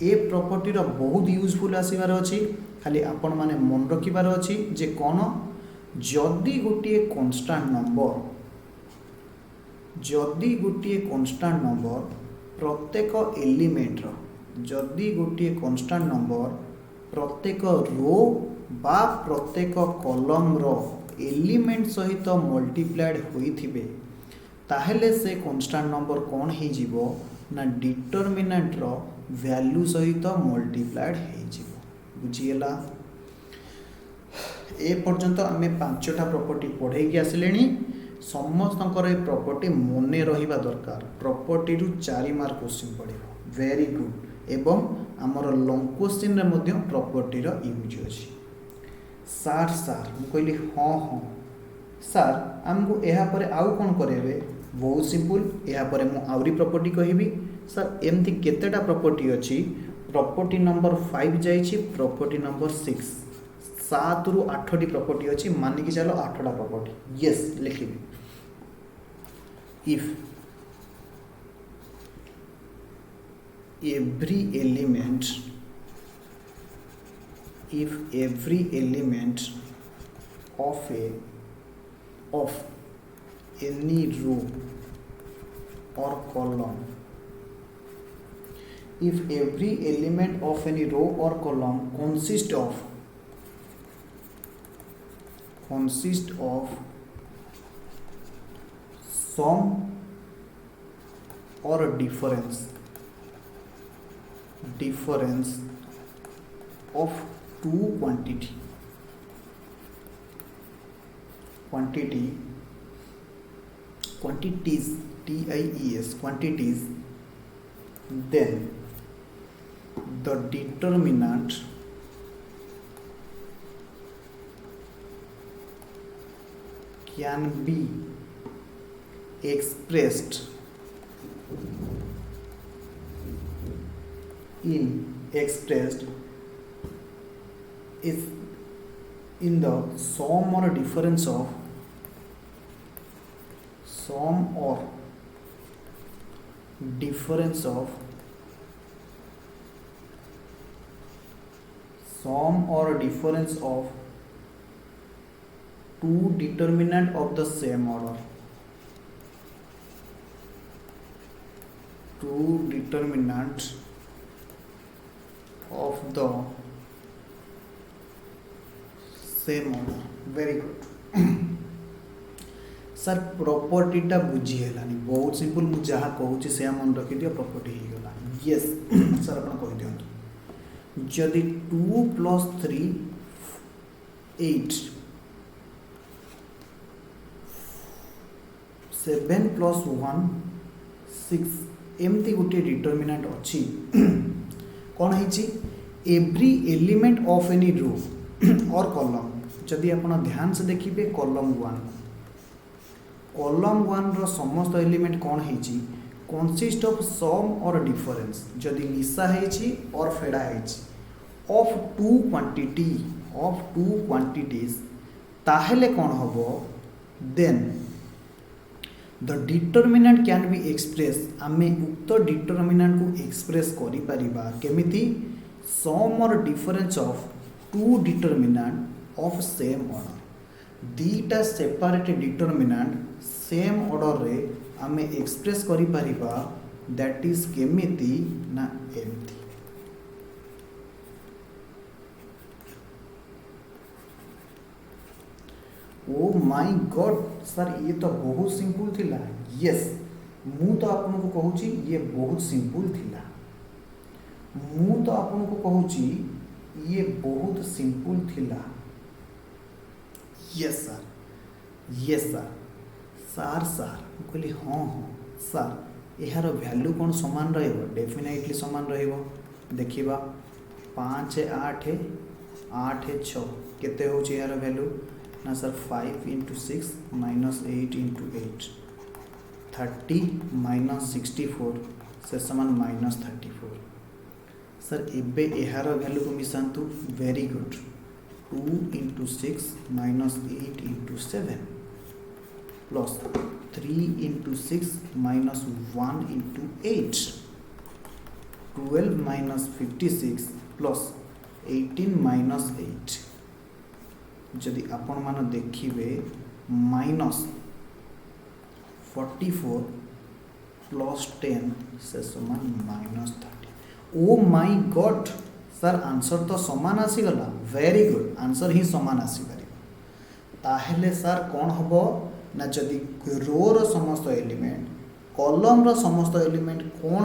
ए प्रॉपर्टी रो बहुत यूजफुल आसीबार अछि खाली आपण माने मन रखिबार अछि जे कोन जदि गोटे कांस्टेंट नंबर प्रत्येक एलिमेंट रो जदि गोटे कांस्टेंट नंबर प्रत्येक रो बा प्रत्येक कॉलम रो एलिमेंट सहित मल्टीप्लाइड होइथिबे ताहेले से कांस्टेंट नंबर कोन हे जिवो ना डिटरमिनेंट रो वैल्यू सहित मल्टीप्लाइड हे जिवो बुझिएला। ए पर्यंत आमे पांचटा प्रॉपर्टी पढ़े के आसिलेनी समस्तंकर ए प्रॉपर्टी मने रहिबा दरकार प्रॉपर्टी रु 4 मार्क क्वेश्चन पड़िबो वेरी गुड एवं आमर लॉन्ग क्वेश्चन रे मध्य प्रॉपर्टी रो यूज अछि। सार मु कहली हाँ सार आमको यहाँ पर आउ कौन करेबे बहुत सिंपल यहाँ पर मु आउरी प्रॉपर्टी कहबी सर एमती केतेटा प्रॉपर्टी अछि प्रॉपर्टी नंबर 5 जाइछि प्रॉपर्टी नंबर 6 7 रु 8 टी प्रॉपर्टी अछि मानिक चलो 8टा प्रॉपर्टी यस लिखिबी if every element of any row or column if every element of any row or column consists of sum or difference of two quantities TIES quantities then the determinant can be expressed is in the sum or difference of two determinant of the same order of the same order very good sir property टा बुझी हेलानी बहुत simple मु जहाँ कहूँ से मन रखी दियो प्रॉपर्टी ही गला यस सर अपन कह दियंतु जदि 2 + 3 8 7 + 1 6 एमती गोटे डिटरमिनेंट अच्छी कौन है every element of any row और कॉलम जदि आप ध्यान से देखिए कॉलम 1 रो समस्त एलिमेंट कौन है consist of some or difference जदि मिसा है और फेड़ा है ऑफ टू क्वांटिटीज ताहेले कौन हबो then the determinant can be express आमे उक्त डिटरमिनेंट को एक्सप्रेस करि परिबा केमिति sum or difference of two determinant of same order दीटा सेपरेट डिटरमिनेंट सेम ऑर्डर रे आमे एक्सप्रेस करि परिबा दैट इज केमिति ना एमति ओ माय गॉड सर ये तो बहुत सिंपल थिला यस मु तो आपन को कहूची ये बहुत सिंपल थिला मु तो आपन को कहूची ये बहुत सिंपल थिला यस सर सर कहली हाँ सर यार वैल्यू कौन समान रहिबो डेफिनेटली समान रहिबो देखिबा 5 8 8 6 केते होची यार वैल्यू ना सर 5 × 6 -8 × 8 30 - 64 से समान -34 सर एबे यार वैल्यू को मिसांतु very good 2 × 6 -8 × 7 plus 3 × 6 -1 × 8 12 minus 56 plus 18 minus 8 जदि आपण मान देखिए माइनस 44 प्लस 10 से समान minus 30। O my god sir answer तो समान आसीगला वेरी गुड आंसर ही समान आसीपार ताहेले सर कौन हम ना जदि रो रो समस्त एलिमेंट कॉलम रो समस्त एलिमेंट कौन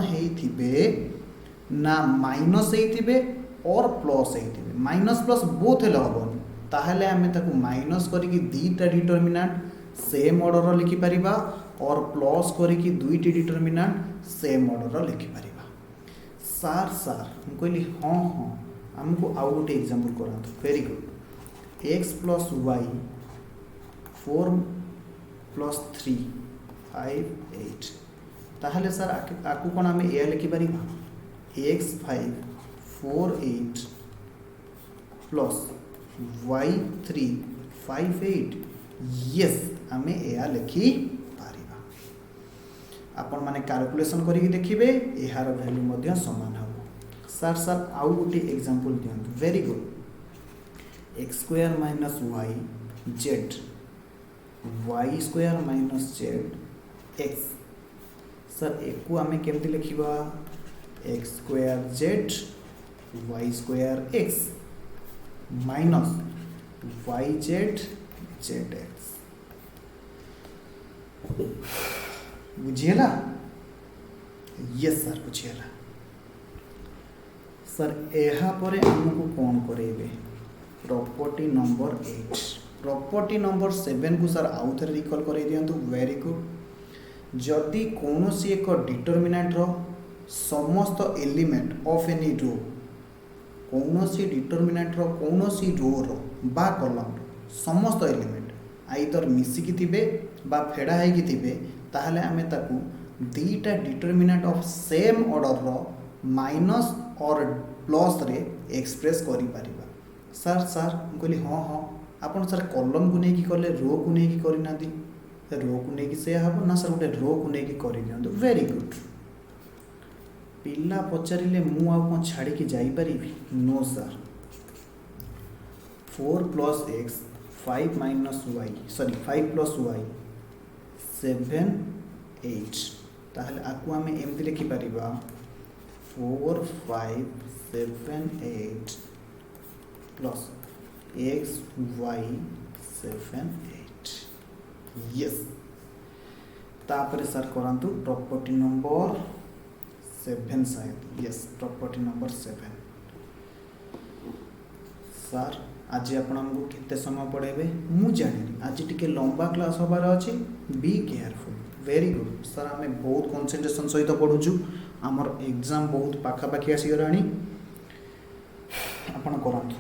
हेइथिबे ना माइनस हेइथिबे और प्लस हेइथिबे माइनस प्लस बोथ हेले हबनी ताहेले आमे ताकू माइनस करिकि दीटा डिटरमिनेंट सेम ऑर्डर लिखि परिबा और प्लस करिकि दुईटी डिटरमिनेंट सेम ऑर्डर लिखि परिबा। सर सर हम कहली हाँ हाँ हमको आउ गोटे एग्जांपल करांतु very good x plus y 4 plus 3 5 8 ताहले सर आकु कौन आम ए लिखिपर x 5 4 8 प्लस y 3 5 8 यस आम ए लिखि पारिबा आपण माने कैलकुलेशन करिक देखिबे एहार वैल्यू मध्य समान हो। सर सर आउ गोटे एग्जांपल दियंतु very good x square minus y z y square minus z x sir एक आम केमती लिखा x square z y square x minus y z z x बुझीगला यस सर बुझीगला सर यहाँ पर आमको कौन करेबे प्रॉपर्टी नंबर 8 प्रॉपर्टी नंबर 7 को सर आउ थे रिकॉल कर दिंतु वेरी गुड जदि कौन सी एक डिटरमिनेंट रो समस्त एलिमेंट ऑफ एनी रो कौन सी डिटरमिनेंट रो कौन सी रो रो बा कॉलम समस्त एलिमेंट आइदर मिसिकी थिबे बा फेड़ा होगी थिबे ताहले आमे ताकू दीटा डिटरमिनेंट ऑफ सेम ऑर्डर रो माइनस और प्लस रे एक्सप्रेस करि परिबा। सर सर कहली हाँ हाँ आपन सर कॉलम को नहीं कले रो को नहीं करना रो को नहीं से हम ना सर गोटे रो को नहीं कर दिंतु वेरी गुड पिला पचारे मु कौन छाड़ी की जापरि no sir 4 plus x 5 minus y sorry 5 plus y 7 8 ताहले आकु आमे एमती लिखि परिबा 4 5 7 8 प्लस एक्स वाई 7 8 यस तापर सर करंतु प्रॉपर्टी नंबर 7 शायद यस प्रॉपर्टी नंबर 7 सर आज आपण हमको केते समय पढ़ेबे मु जानि आज टिके लंबा क्लास होबार अछि be careful very good sir आमे बहुत कंसंट्रेशन सहित पढुछु हमर एग्जाम बहुत पाखा पाखी आसी गराणी आपण करंतु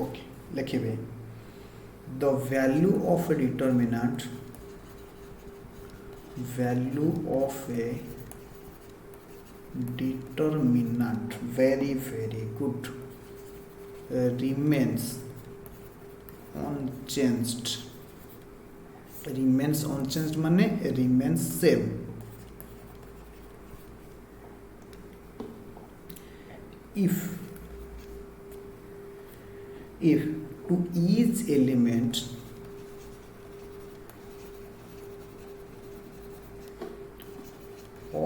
ओके लिखिए the value of a determinant very very good remains unchanged माने remains same if to each element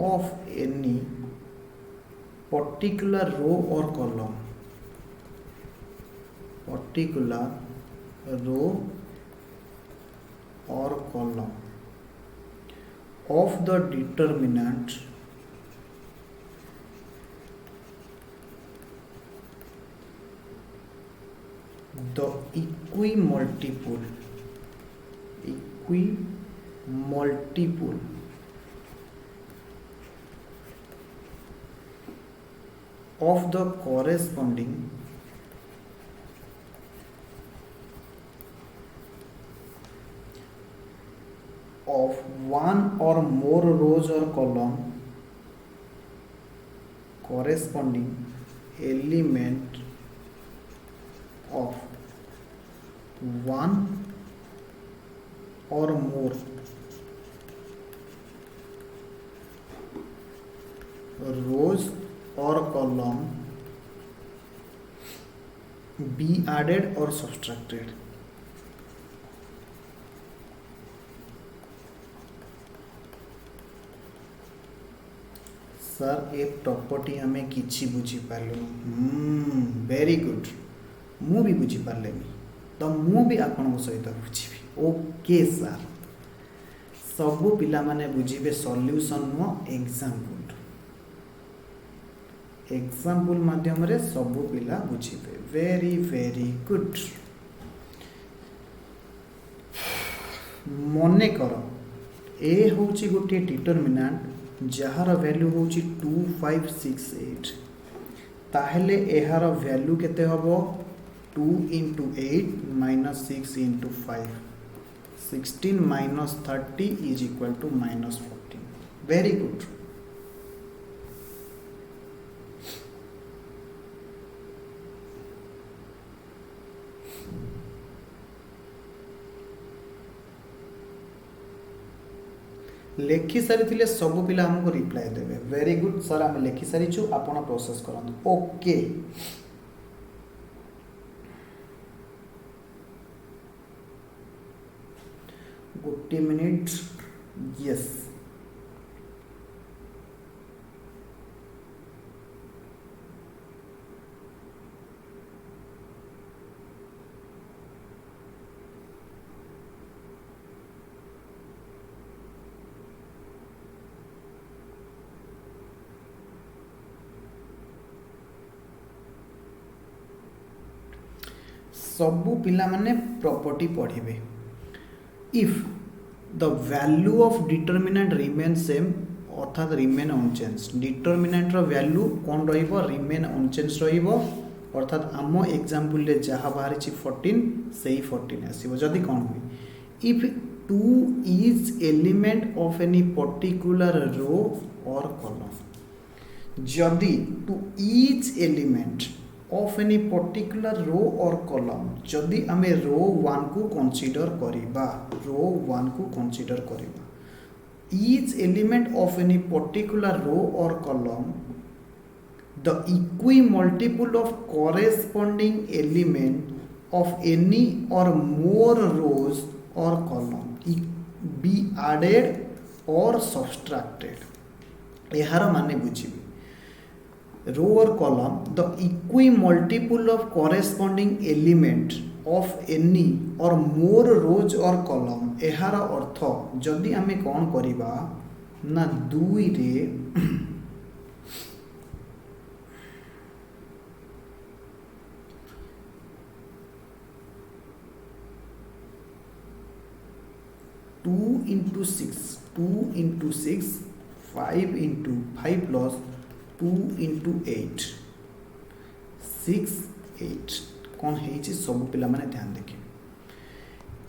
of any particular row or column of the determinant the equimultiple of the corresponding one or more rows or column corresponding element of one or more rows or column be added or subtracted. Sir a property हमें किछि बुझी पारलु very good मु भी बुझी पारलेनी तो मु भी आपण सहित बुझी ओके सर सबु पिला माने बुझीबे सॉल्यूशन नो एग्जांपल माध्यम रे सबु पिला बुझीबे वेरी वेरी गुड मने कर ए होची गोटे डिटरमिनेंट जहार वैल्यू होची 2568 ताहेले एहार वैल्यू केते हबो 2 into 8 minus 6 into 5 16 minus 30 is equal to minus 14 very good लेखि सारी सब पिला हमको रिप्लाई देवे वेरी गुड सर आम लेखि सारी आपण प्रोसेस करंतु ओके गोटे मिनिट यस सबू पिला माने प्रॉपर्टी पढ़िबे if the value of determinant remain same अर्थात रिमेन अनचेंज डिटरमिनेंट रो वैल्यू कोन रहिबो रिमेन अनचेंज रहिबो अर्थात आम एग्जांपल ले जहा बाहरी छि 14 सेही 14 आसीबो जदी कोन होई if 2 is element of any particular row और कॉलम जदी 2 is element of any particular row or column जदि आमे रो 1 को कंसीडर करिबा रो 1 को कंसीडर करिबा each element of any particular row or column the equimultiple of corresponding element of any or more rows or column be added or subtracted एहार माने बुझिबे row or column the equimultiple of corresponding element of any or more rows or column एहार अर्थ जदि आमे कोन करिबा ना 2 रे 2 into 6 5 into 5 plus 2 into 8 6 8 कौन है सब पिला माने ध्यान देखे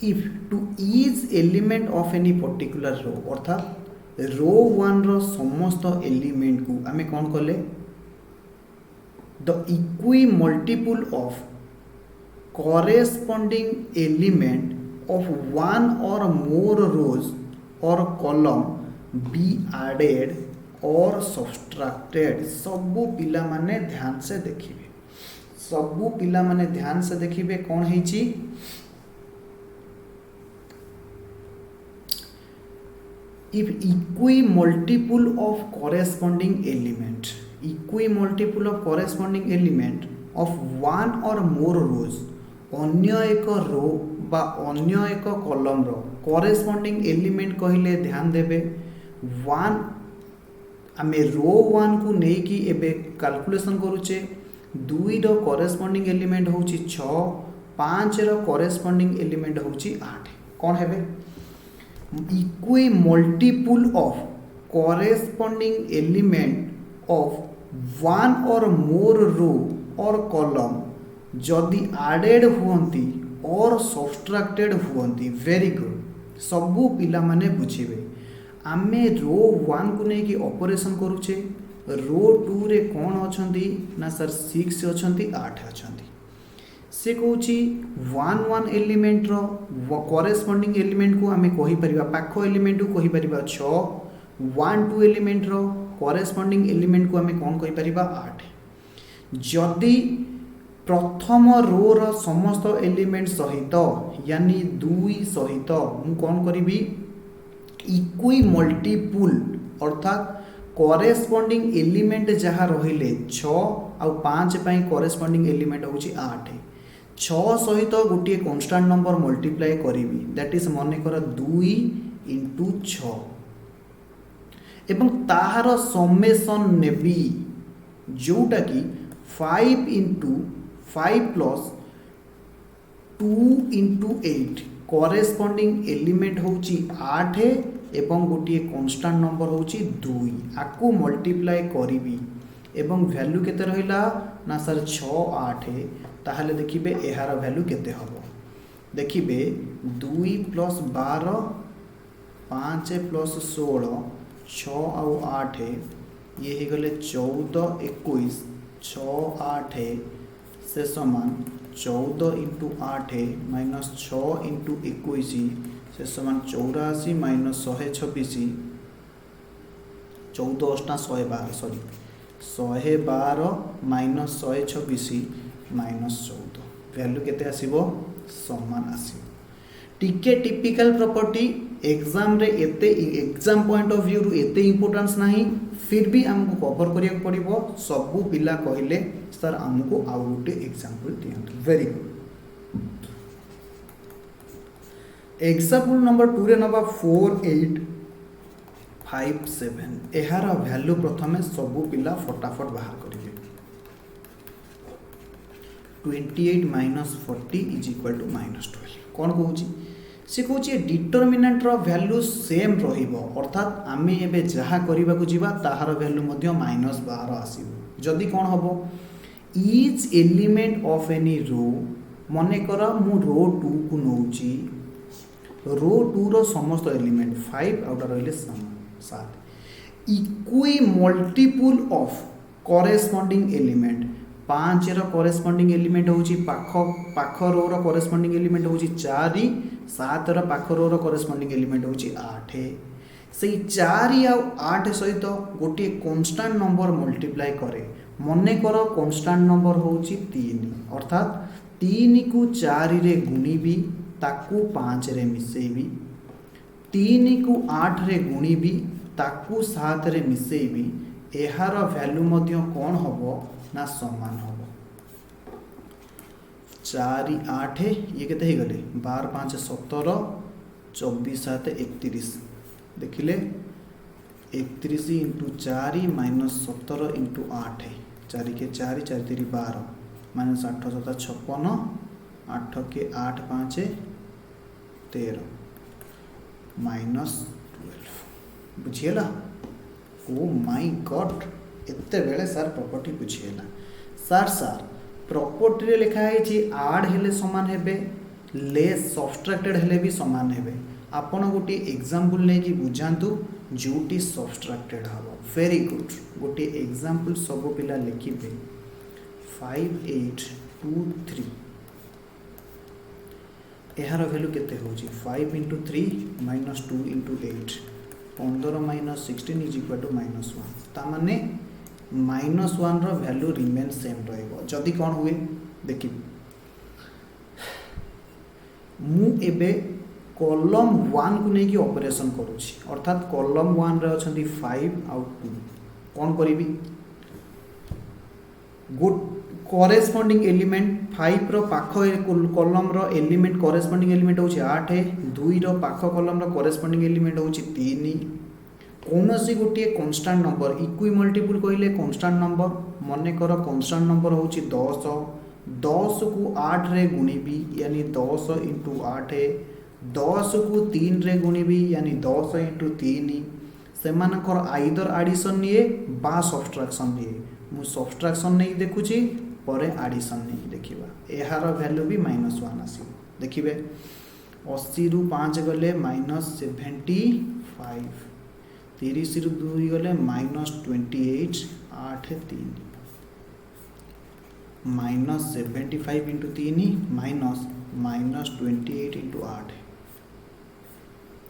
if two is element of any particular row अर्थात रो 1 रो समस्त एलिमेंट को आमे कौन कले the equi multiple of corresponding element of 1 or more rows or column be added और सब्सट्रैक्टेड सबू पिला माने ध्यान से देखिबे सबू पिला माने ध्यान से देखिबे कौन हेची if equi multiple of corresponding element of 1 or more rows अन्य एक रो बा अन्य एक कॉलम रो कॉरेस्पॉन्डिंग एलिमेंट कहिले ध्यान देबे 1 आमे रो 1 को नहीं कि एबे कैलकुलेशन करूचे 2 रो कॉरेस्पॉन्डिंग एलिमेंट होची 6 5 रो कॉरेस्पॉन्डिंग एलिमेंट होची 8 कौन हेबे equi multiple of corresponding element of 1 or more रो और कॉलम जदि एडेड हुअंती और सब्सट्रैक्टेड हुअंती वेरी गुड सबू पिला माने बुझिबे आमे रो 1 को लेकिन ऑपरेशन करूचे रो 2 रे कौन अछंती ना सर 6 अछंती 8 अछंती से कहूँ 1 एलिमेंट रो करेस्पोंडिंग एलिमेंट को आमे कहि परिबा पाख एलिमेंट को कहि परिबा 6 1 2 एलिमेंट रो करेस्पोंडिंग एलिमेंट को आमे कौन कहि परिबा 8 जदि प्रथम रो रो समस्त एलिमेंट सहित यानी 2 सहित मु कौन करिबी इक्वी मल्टीपुल अर्थात करेस्पोंडिंग एलिमेंट जहाँ रहिले 6 आउ 5 पाई करेस्पोंडिंग एलिमेंट होची 8 6 सहित गोटे कांस्टेंट नंबर मल्टीप्लाई करिबी दैट इज मन कर 2 इंटू 6 एवं ताहार समेसन नेबी जोटा कि 5 into 5 plus 2 into 8 corresponding element होची 8 एवं गोटे कांस्टेंट नंबर होची 2 आकु मल्टीप्लाई करिबी एवं वैल्यू केते रहिला ना सर 6 8 ताहले देखिबे एहार वैल्यू केते हबो देखिबे 2 प्लस 12 5 प्लस 16 6 आउ 8 ये ही गले 14 21 6 8 से समान 14 इंटू 8 माइनस 6 इंटू 21 से समान 84 माइनस 126 14 अष्टा 112 सॉरी 112 माइनस 126 माइनस 14 वैल्यू केते आसीबो समान आसीबो टिके टिपिकल प्रॉपर्टी एग्जाम रे एते एग्जाम पॉइंट ऑफ व्यू रु एते इंपोर्टेंस नाही फिर भी हमको कवर करिया पड़िबो सबु पिला कहिले सर हमको आउ गोटे एग्जांपल दियंतु वेरी गुड एग्जांपल नंबर 2 रे नबा 4857 एहार वैल्यू प्रथमे सबु पिला फटाफट बाहर करिवे 28 minus 40 is equal to minus 12 कौन कहूँ सी कहूँ डिटरमिनेंट रो वैल्यू सेम रहिबो अर्थात आमे एबे जहाँ करबा को जीवा ताहार वैल्यू मध्य माइनस 12 आसीबो जदी कौन हबो each element of any row मने कर मु रो 2 को नौची रो 2 रो समस्त एलिमेंट 5 आउट रहले 7 equi multiple of corresponding element 5 row corresponding element होची पाख रो रो करेस्पोंडिंग एलिमेंट होची 4 7 रो पाख रो रो करेस्पोंडिंग एलिमेंट होची 8 से 4 आ 8 सहित गोटे कांस्टेंट नंबर मल्टीप्लाई करे मने कर कांस्टेंट नंबर होची 3 अर्थात 3 को 4 रे गुणीबी ताकू 5 रे मिसेबी 3 को 8 रे गुणीबी ताकू 7 रे मिसेबी एहार वैल्यू मध्य कौन हबो ना समान हबो 4 8 ये केते हे गले 12 5 17 24 7 31 देखिले 31 इंटू 4 माइनस 17 इंटू 8 4 के 4 4 3 12 माइनस 8 7 56 8 के 8 5 13 माइनस 12 बुझिएला ओ माय गॉड एते बेले सर प्रॉपर्टी बुझिएला सर प्रॉपर्टी रे लिखा है आड हेले समान हेबे लेस सब्सट्रैक्टेड हेले भी समान हेबे आपण गोटे एग्जांपल ले कि बुझांतु जोटी सब्सट्रैक्टेड हबो वेरी गुड गोटे एग्जांपल सब पिला लिखिबे 5823 एहार वैल्यू केते होची 5 into 3 minus 2 into 8 15 minus 16 is equal to minus 1 ता माने minus 1 row value remain same रहइबो जदी कोन हुए देखि मु एबे कॉलम 1 को नेकी ऑपरेशन करूची अर्थात कॉलम 1 रे अछंती 5 आउट 2 कोन करिवि गुड करेस्पोंडिंग एलिमेंट 5 रो पाख column row element corresponding element होची 8 2 रो पाख कॉलम रो करेस्पोंडिंग एलिमेंट होची 3 कौनसी गोटे कांस्टेंट नंबर इक्वी मल्टीपुल कहले कांस्टेंट नंबर मने कर कांस्टेंट नंबर होची 10 10 को 8 रे गुणीबी यानी 10 इंटू 8 10 को 3 रे गुणीबी यानी 10 इंटू 3 सेमानकर आइदर एडिशन निये बा सब्सट्रैक्शन निये मु सब्सट्रैक्शन नहीं देखुची परे एडिशन नहीं देखिबा एहार वैल्यू भी -1 आसी देखिबे 80 रु 5 गले -75 30 रु 2 गले -28 8 3 -75 इंटू 3 -28 इंटू 8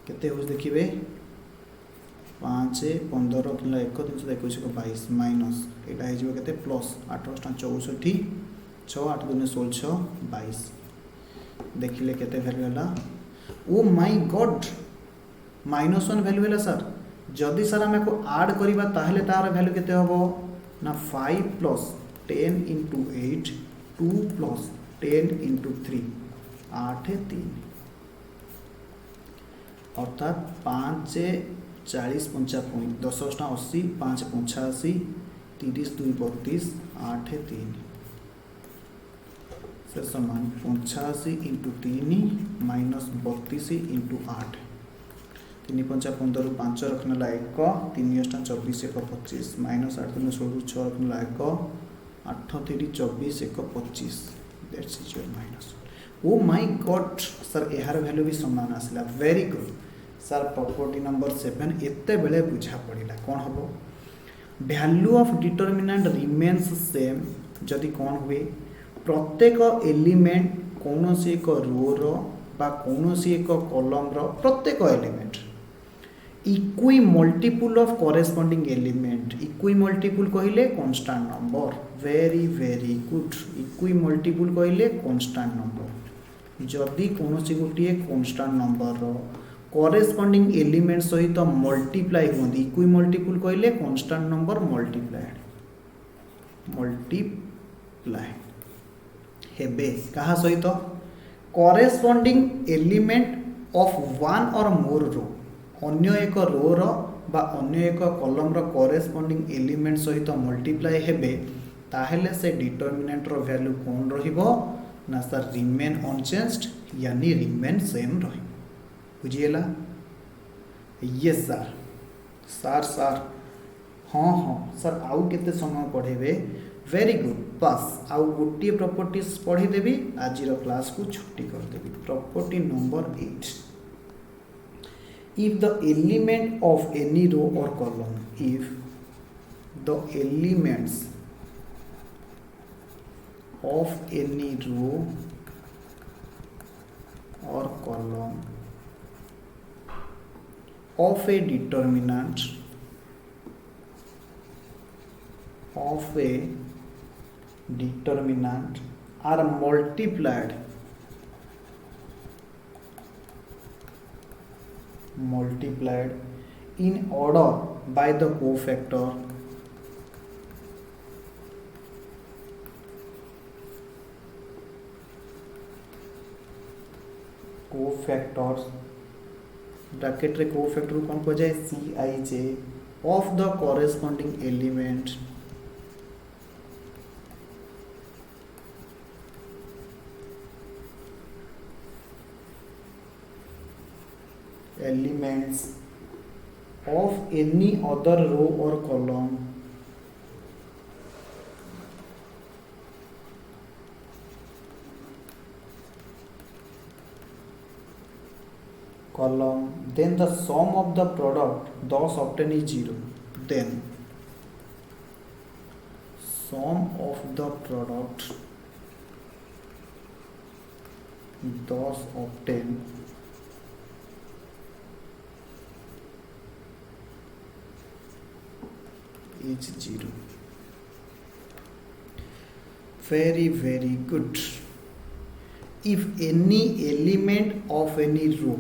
केते हो देखिए 5 15 कि 1 321 22 माइनस यहाँ हो के प्लस 8 64 6 8 2 16 22 देखिले केते वैल्यू है ओ माय गॉड -1 वैल्यू है सर जदि सर आम को आड करवा ताहले तार वैल्यू केते होबो ना 5 प्लस 10 इंटू 8 2 प्लस 10 इंटू 3 8 3 अर्थात 5 40 55 10 80 5 85 30 2 32 8 3 से समान 85 इंटू 3 माइनस 32 इंटू 8 3 5 15 5 रखने 1 3 24 1 25 माइनस 8 3 16 6 रखने 1 8 3 24 1 25 that's is your minus O my god sir यार वैल्यू भी समान आसला very good sir property number 7 एते बेले बुझा पड़िला कौन हबो value of determinant remains same जदि कौन हुए प्रत्येक एलिमेंट कौन सी एक रो रो बा कौन सी एक कॉलम रो प्रत्येक element equi multiple of corresponding element equi multiple कहले constant number very very good equi multiple कहले कांस्टेंट नंबर जदि कौन सी गोटे कांस्टेंट नंबर रो कॉरेस्पॉन्डिंग एलिमेंट सहित मल्टीप्लाई होती इक्वी मल्टीपुल कहले कांस्टेंट नंबर मल्टीप्लाई हेबे कहा सहित कॉरेस्पॉन्डिंग एलिमेंट ऑफ वन और मोर रो अन्य एक रो रो बा अन्य एक कॉलम रो कॉरेस्पॉन्डिंग एलिमेंट सहित मल्टीप्लाई हेबे ताहेले से डिटरमिनेंट रो वैल्यू कौन रहिबो ना सर रिमेन अनचेंज्ड यानी रिमेन सेम रहिबो बुझिएला यस सर सर सर हाँ हाँ सर आउ केते समय पढ़ेबे वेरी गुड बस आउ गोटे प्रॉपर्टीज पढ़ीदेवी आज क्लास को छुट्टी करदेवी property number 8 if the element of any row or column if the elements of any row or column of a determinant are multiplied in order by the cofactors bracket रे cofactor कौन को जाए Cij of the corresponding elements of any other row or column then the sum of the product thus obtained is 0 then sum of the product thus obtained is 0 very very good if any element of any row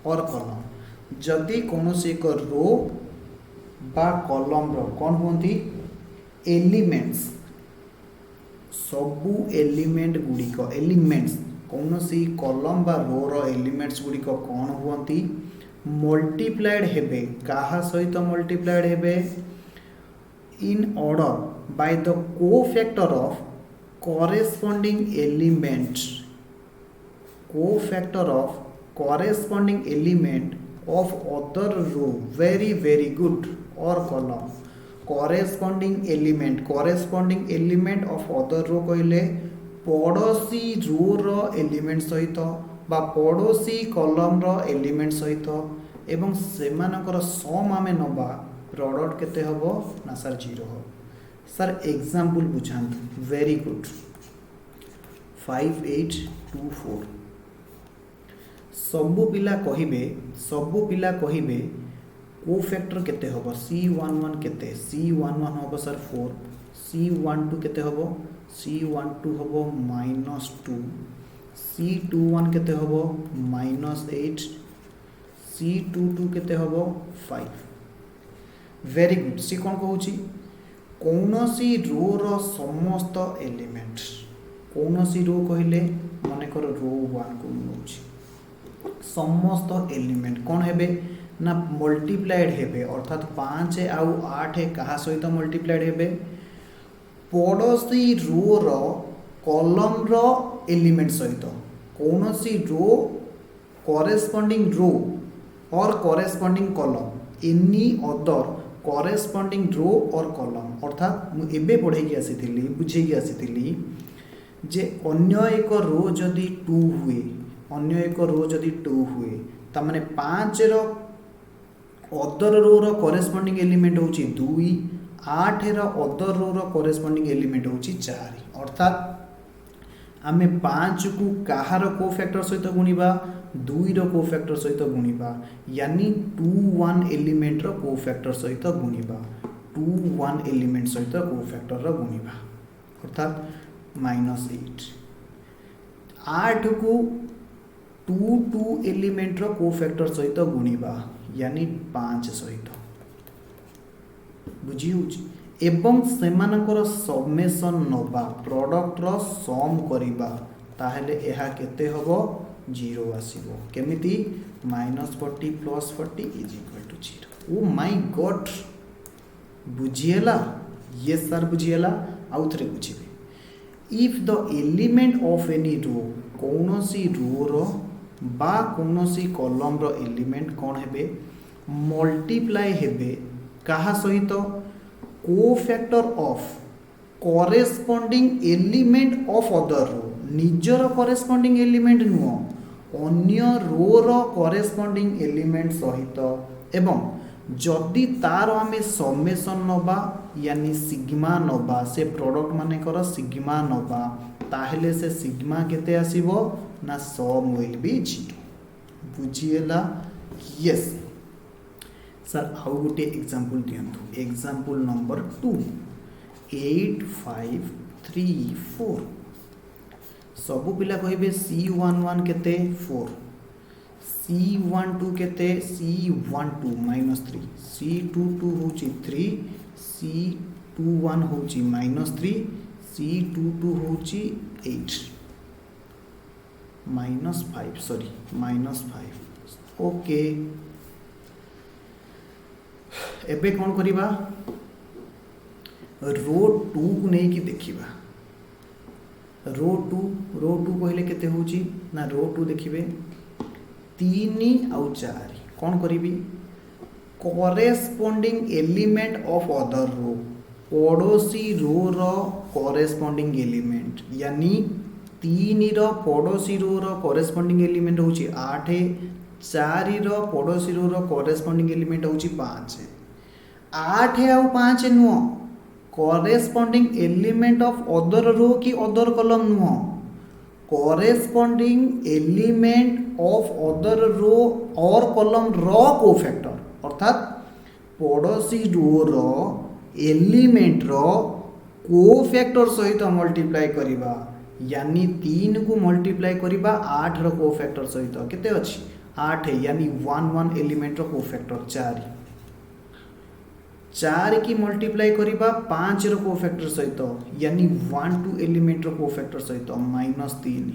और column जदि कौन से एक रो बा column row कौन होती elements सबू element गुड़िक elements कौन सी कॉलम बा रो रो एलिमेंट्स गुड़िक कौन होती मल्टीप्लाइड हेबे कहा सहित मल्टीप्लाइड हेबे in order by the cofactor of corresponding element of other row very very good or column corresponding element of other row कहले पड़ोसी रो रो एलिमेंट सहित बा पड़ोसी कॉलम रो एलिमेंट सहित एवं सेमानकर सम आमे नबा प्रोडक्ट केते हबो ना सर 0 हो सर एग्जांपल बुझांतु वेरी गुड 5824 सबु पिला कहिबे को फैक्टर केते हबो C11 केते C11 हबो सर 4 C12 केते हबो C12 हबो -2 C21 केते हबो -8 C22 केते हबो 5 वेरी गुड सी कोन कहूची कौनसी रो रो समस्त एलिमेंट कौनसी रो कहले माने कर रो 1 को नउची समस्त एलिमेंट कौन हेबे ना मल्टीप्लाइड हेबे अर्थात 5 आउ 8 कहा सहित मल्टीप्लाइड हेबे पड़ोसी रो रो कॉलम रो एलिमेंट सहित कौनसी रो corresponding row or corresponding column any other corresponding row और कॉलम अर्थात मु एबे पढ़े आसी बुझे आसी जे अन्य एक रो जदि 2 हुए अन्य एक रो जदि 2 हुए ता माने 5 रो अदर रो रो कॉरेस्पॉन्डिंग एलिमेंट होची 2 8 रो अदर रो रो कॉरेस्पॉन्डिंग एलिमेंट होची 4 अर्थात आमे 5 को कहार को फैक्टर सहित गुणिबा 2 रो को फैक्टर सहित गुणिबा यानी 2 1 एलिमेंट रो को फैक्टर सहित गुणिबा 2 1 एलिमेंट सहित को फैक्टर रो गुणिबा अर्थात -8 8 को 2 2 एलिमेंट रो को फैक्टर सहित गुणिबा यानी 5 सहित बुझी होची एवं सेमानकर सबमेशन नबा प्रोडक्ट रो सम करिबा ताहेले एहा केते हबो 0 आसीबो केमिति -40 + 40 = 0 ओ माय गॉड बुझिएला यस सर बुझिएला आउ थरे बुझिबे if the element of any row कौनसी रो रो बा कौनसी कॉलम रो एलिमेंट कौन हेबे मल्टीप्लाई हेबे कहा सहित को factor of corresponding element of other row निजर कॉरेस्पॉन्डिंग एलिमेंट नुह अन्य रो रो कॉरेस्पॉन्डिंग एलिमेंट सहित एवं जदि तार आमे समेशन नबा यानी सिग्मा नबा से प्रोडक्ट माने कर सिग्मा नबा ताहेले से सिग्मा केते आसीबो ना सम विल बी 0 बुझिएला यस सर आउ गोटे एग्जांपल दियंतु एग्जांपल नंबर 2 8534 सबु पिला कहिबे C11 केते 4 C12 केते C12 -3 C22 होची 3 C21 होची -3 C22 होची 8 -5 सॉरी -5 ओके एबे कौन करिबा रो 2 को नहीं कि देखिबा रो 2 कहले केते होची ना रो 2 देखिबे 3 आउ 4 कौन करिबी कॉरेस्पॉन्डिंग एलिमेंट ऑफ अदर रो पड़ोसी रो रो कॉरेस्पॉन्डिंग एलिमेंट यानी 3 रो पड़ोसी रो रो कॉरेस्पॉन्डिंग एलिमेंट होची 8 4 रो पड़ोसी रो रो कॉरेस्पॉन्डिंग एलिमेंट होची 5 8 आउ 5 नुह corresponding element of other row की अदर कॉलम नुह corresponding element of other row और कॉलम रो को फैक्टर अर्थात पड़ोसी रो रो एलिमेंट रो को फैक्टर सहित मल्टीप्लाई करिबा यानी 3 को मल्टीप्लाई करिबा 8 रो को फैक्टर सहित केते अछि 8 यानी 1 1 एलिमेंट रो को फैक्टर 4 की मल्टीप्लाई करिबा 5 रो को फैक्टर सहित यानी 1 2 एलिमेंट रो को फैक्टर सहित -3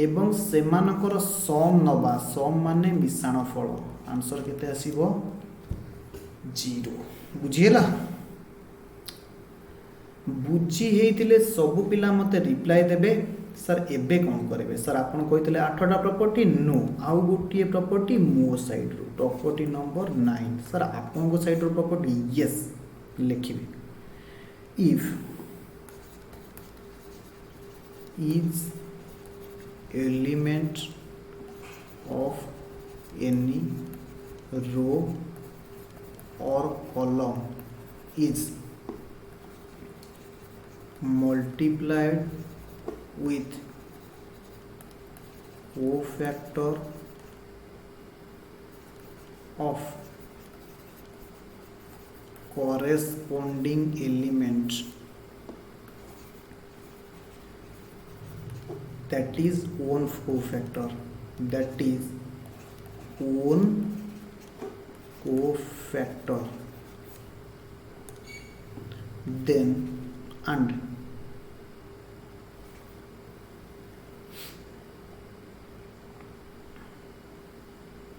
एवं सेमानकर सम नबा सम माने मिश्रण फल आंसर केते आसीबो 0 बुझिएला बुझी हेतिले सब पिला मते रिप्लाई देबे सर एबे कौन करेबे सर आपन कहितले 8टा प्रॉपर्टी नो आउ गोटिए प्रॉपर्टी मो साइड रो प्रॉपर्टी नंबर 9 सर आपन को साइड रो प्रॉपर्टी यस लिखिबे if is element of any row or column is multiplied with cofactor of corresponding element, that is own cofactor, that is own cofactor, then and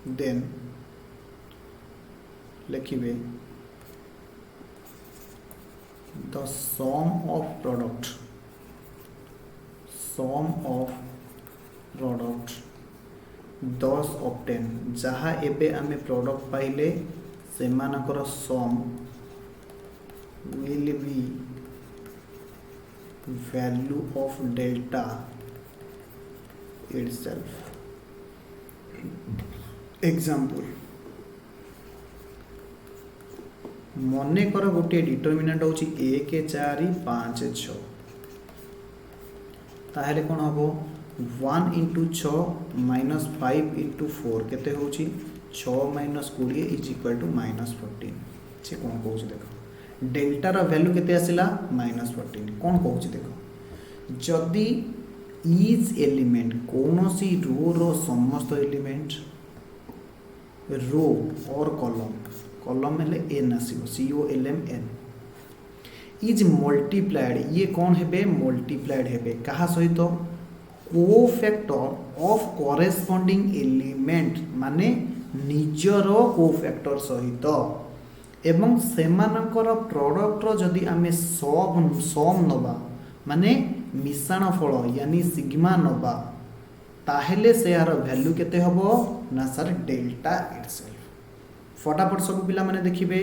then लिखिए the sum of product 10 obtain जहाँ एबे आमे product पाइले सेमानकर सम will be value of delta itself. Example, मने कर गोटे determinant होची 1 4 5 6 ताहेले कोन हबो 1 × 6 - 5 × 4 केते होची 6 - 20 = -14 से कोन कहूची देखो डेल्टा रो वैल्यू केते आसिला -14 कोन कहूची देखो जदी ईच एलिमेंट कोनोसी रो रो समस्त एलिमेंट रो और कॉलम हेले n आसीबो COLMN इज मल्टीप्लाइड ये कौन हेबे मल्टीप्लाइड हेबे कहा सहित कोफैक्टर ऑफ कॉरेस्पोंडिंग एलिमेंट माने निजर कोफैक्टर सहित एवं सेमानकर प्रोडक्ट रो जदी आमे सम नबा माने मिश्रण फल यानी सिग्मा नबा ताहेले से यार वैल्यू केते हबो ना सर डेल्टा इटसेल्फ फटाफट सब पिला माने देखिबे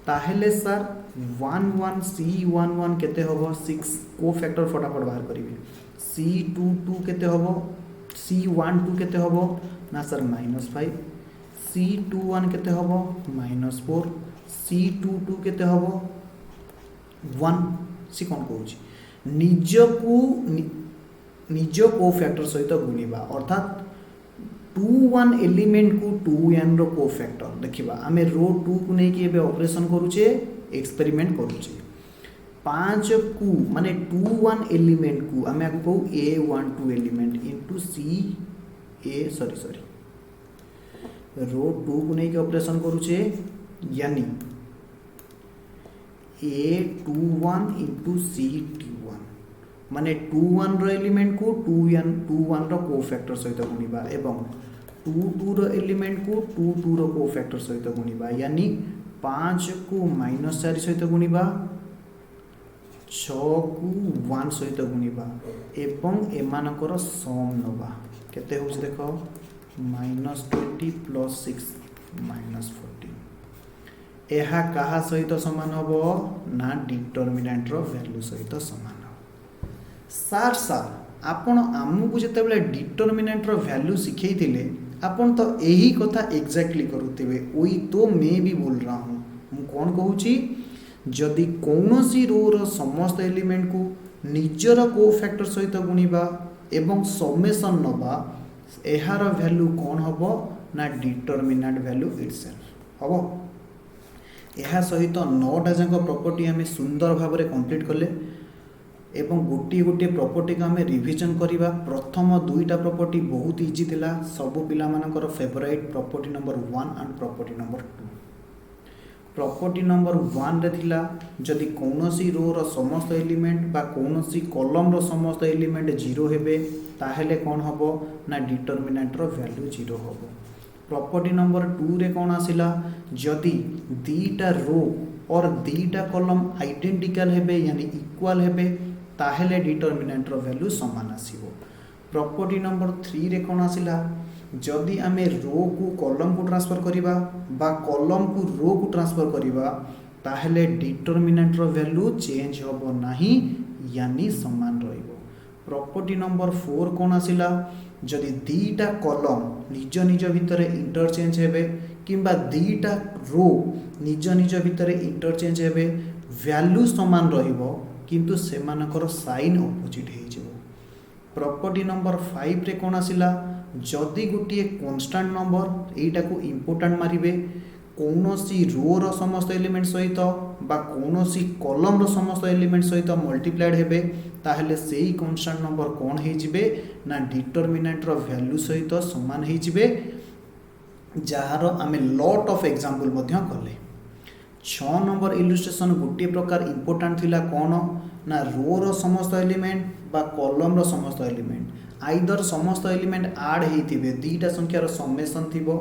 ताहेले सर 11 C11 केते हबो 6 को फैक्टर फटाफट बाहर करिवे C22 केते हबो C12 केते हबो ना सर -5 C21 केते हबो -4 C22 केते हबो 1 सी कोन कहूची निज को फैक्टर सहित गुणिबा अर्थात 2 1 एलिमेंट को 2n रो को फैक्टर देखिबा आमे रो 2 को नै कि एबे ऑपरेशन करूचे एक्सपेरिमेंट करूचे 5 को माने 2 1 एलिमेंट को आमे आको कहू A12 एलिमेंट इनटू रो 2 को नै कि ऑपरेशन करूचे यानी A21 इनटू C21 माने 2 1 रो एलिमेंट को 2 1 रो को फैक्टर सहित गुणिबा एवं 2 2 रो एलिमेंट को 2 2 रो को फैक्टर सहित गुणिबा यानी 5 को -4 सहित गुणिबा 6 को 1 सहित गुणिबा एवं एमानकर सम नबा केते होछ देखो -20 + 6 -14 एहा कहा सहित समान हबो ना डिटरमिनेंट रो वैल्यू सहित समान सार आपण आमको जिते डिटरमिनेंट रो वैल्यू सिखई थिले आपण तो यही कथा एग्जैक्टली करुथिबे ओई तो मैं भी बोल रहा हूँ मु कौन कहूची जदि कौनसी रो रो समस्त एलिमेंट को निजर को फैक्टर सहित गुणिबा एवं समेशन नबा एहार वैल्यू कौन हबो ना डिटरमिनेंट वैल्यू इटसेल्फ हबो एहा सहित 9टा जाक प्रॉपर्टी हमें सुंदर भाव में कंप्लीट कले एवं गोटे गोटे प्रॉपर्टी को आम रिविजन करवा प्रथम 2टा प्रॉपर्टी बहुत इजी थिला सब पिला मानकर favourite property number 1 and property number 2 property number 1 रे थिला जदि कौनसी रो रो समस्त एलिमेंट बा कौनसी कॉलम रो समस्त एलिमेंट 0 हेबे ताहेले कोन हबो ना डिटरमिनेंट रो वैल्यू 0 हबो प्रॉपर्टी नंबर 2 रे कोन आसिला जदि 2टा रो और 2टा कॉलम आइडेंटिकल हेबे यानी इक्वल हेबे ताहेले डिटरमिनेंट रो वैल्यू समान आसीबो प्रॉपर्टी नंबर 3 रे कोन आसिला जदि आमे रो को कॉलम को ट्रांसफर करिबा बा कॉलम को रो को ट्रांसफर करिबा ताहेले डिटरमिनेंट रो वैल्यू चेंज होबो नाही यानी समान रहइबो प्रॉपर्टी नंबर 4 कोन आसिला जदि 2टा कॉलम निज निज भितर इंटरचेंज हेबे किंबा दीटा रो निज निज भितर इंटरचेंज हेबे वैल्यू समान रहिबो किंतु सेमानकर साइन अपोजिट हो जिवो। प्रॉपर्टी नंबर 5 रे कोन आसिला जदि गोटे कांस्टेंट नंबर एटा को इंपोर्टेंट मारिबे कौनसी रो रो समस्त एलिमेंट सहित बा कौनसी कॉलम रो समस्त एलिमेंट सहित मल्टीप्लाइड हेबे ताहले सेही कांस्टेंट नंबर कोन हे जिबे ना डिटरमिनेंट रो वैल्यू सहित समान हे जिबे जार आमे लॉट ऑफ एग्जांपल मध्य कले। 6 नंबर इलस्ट्रेशन गोटे प्रकार इंपोर्टेंट थिला कोन ना रो रो समस्त एलिमेंट बा कॉलम रो समस्त एलिमेंट आइदर समस्त एलिमेंट ऐड हेतिबे दीटा संख्या रो समेशन थिबो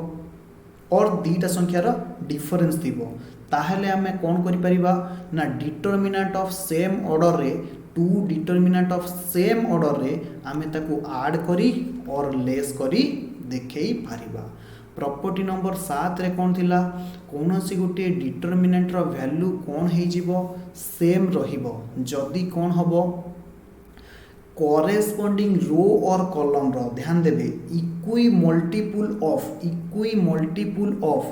और दीटा संख्यार डिफरेंस थिबो ताहले आमे कोन करि परिबा ना डिटरमिनेंट ऑफ सेम ऑर्डर रे to determinant of same order रे आमे ताकू ऐड करी और लेस करी देखै पारिबा। प्रॉपर्टी नंबर 7 रे कोन थिला कोनोसी गोटे डिटरमिनेंट रो वैल्यू कोन हे जिवो सेम रहिबो जदी कोन हबो कॉरेस्पॉन्डिंग रो और कॉलम रो ध्यान देबे equi multiple of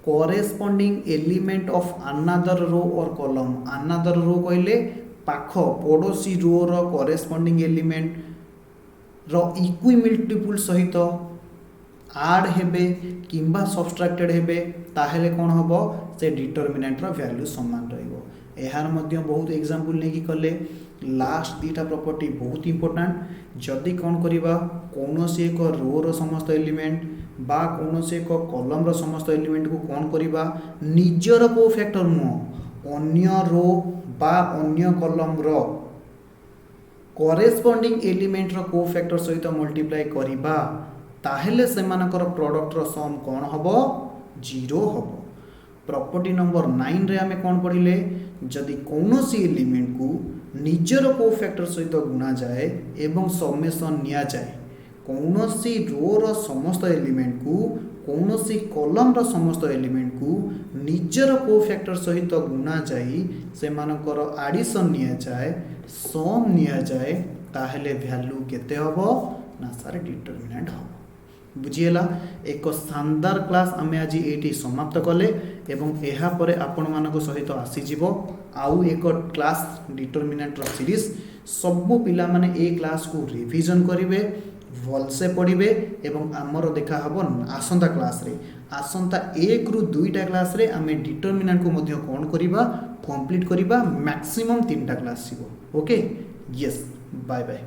corresponding element of another row और कॉलम अनदर रो कहले पाख पड़ोसी रो रो कॉरेस्पॉन्डिंग एलिमेंट रो इक्वी मल्टीपुल सहित ऐड हेबे किंबा सब्सट्रैक्टेड हेबे ताहेले कोन हबो से डिटरमिनेंट रो वैल्यू समान रहइबो। एहार मध्य बहुत एग्जांपल नेकी कले लास्ट दीटा प्रॉपर्टी बहुत इंपोर्टेंट जदि कौन करिबा कौनसी एक रो रो समस्त एलिमेंट बा कौनसी एक कॉलम रो समस्त एलिमेंट को कौन करिबा निजर को फैक्टर नुह अन्य रो बा अन्य कॉलम रो कॉरेस्पॉन्डिंग एलिमेंट रो को फैक्टर सहित मल्टीप्लाई करिबा ताहेले सेमानकर प्रोडक्ट रो सम कौन हबो 0 हबो। प्रॉपर्टी नंबर 9 रे आमे कौन पढ़िले जदि कौनसी एलिमेंट को निजर को फैक्टर सहित गुणा जाए एवं समेशन निया जाए कौनसी रो रो समस्त एलिमेंट को कौनसी कॉलम रो समस्त एलिमेंट को निजर को फैक्टर सहित गुणा जाई सेमानकर एडिशन निया जाए सम निया जाए ताहेले वैल्यू केते हबो ना सारे डिटरमिनेंट हबो। बुझीला एक शानदार क्लास आमे आज एटी समाप्त कले एवं एहा परे आपण मानको सहित आसी जीवो आउ एक क्लास डिटरमिनेंट रो सीरीज सबु पिला माने ए क्लास को रिवीजन करिवे भल से पढ़िबे एवं आमर देखा हबो आसंता क्लास रे आसंता 1 रु 2टा क्लास रे आमे डिटरमिनेंट को मध्य कोन करिबा कंप्लीट करिबा मैक्सिमम 3टा क्लास जीवो। Okay yes bye bye.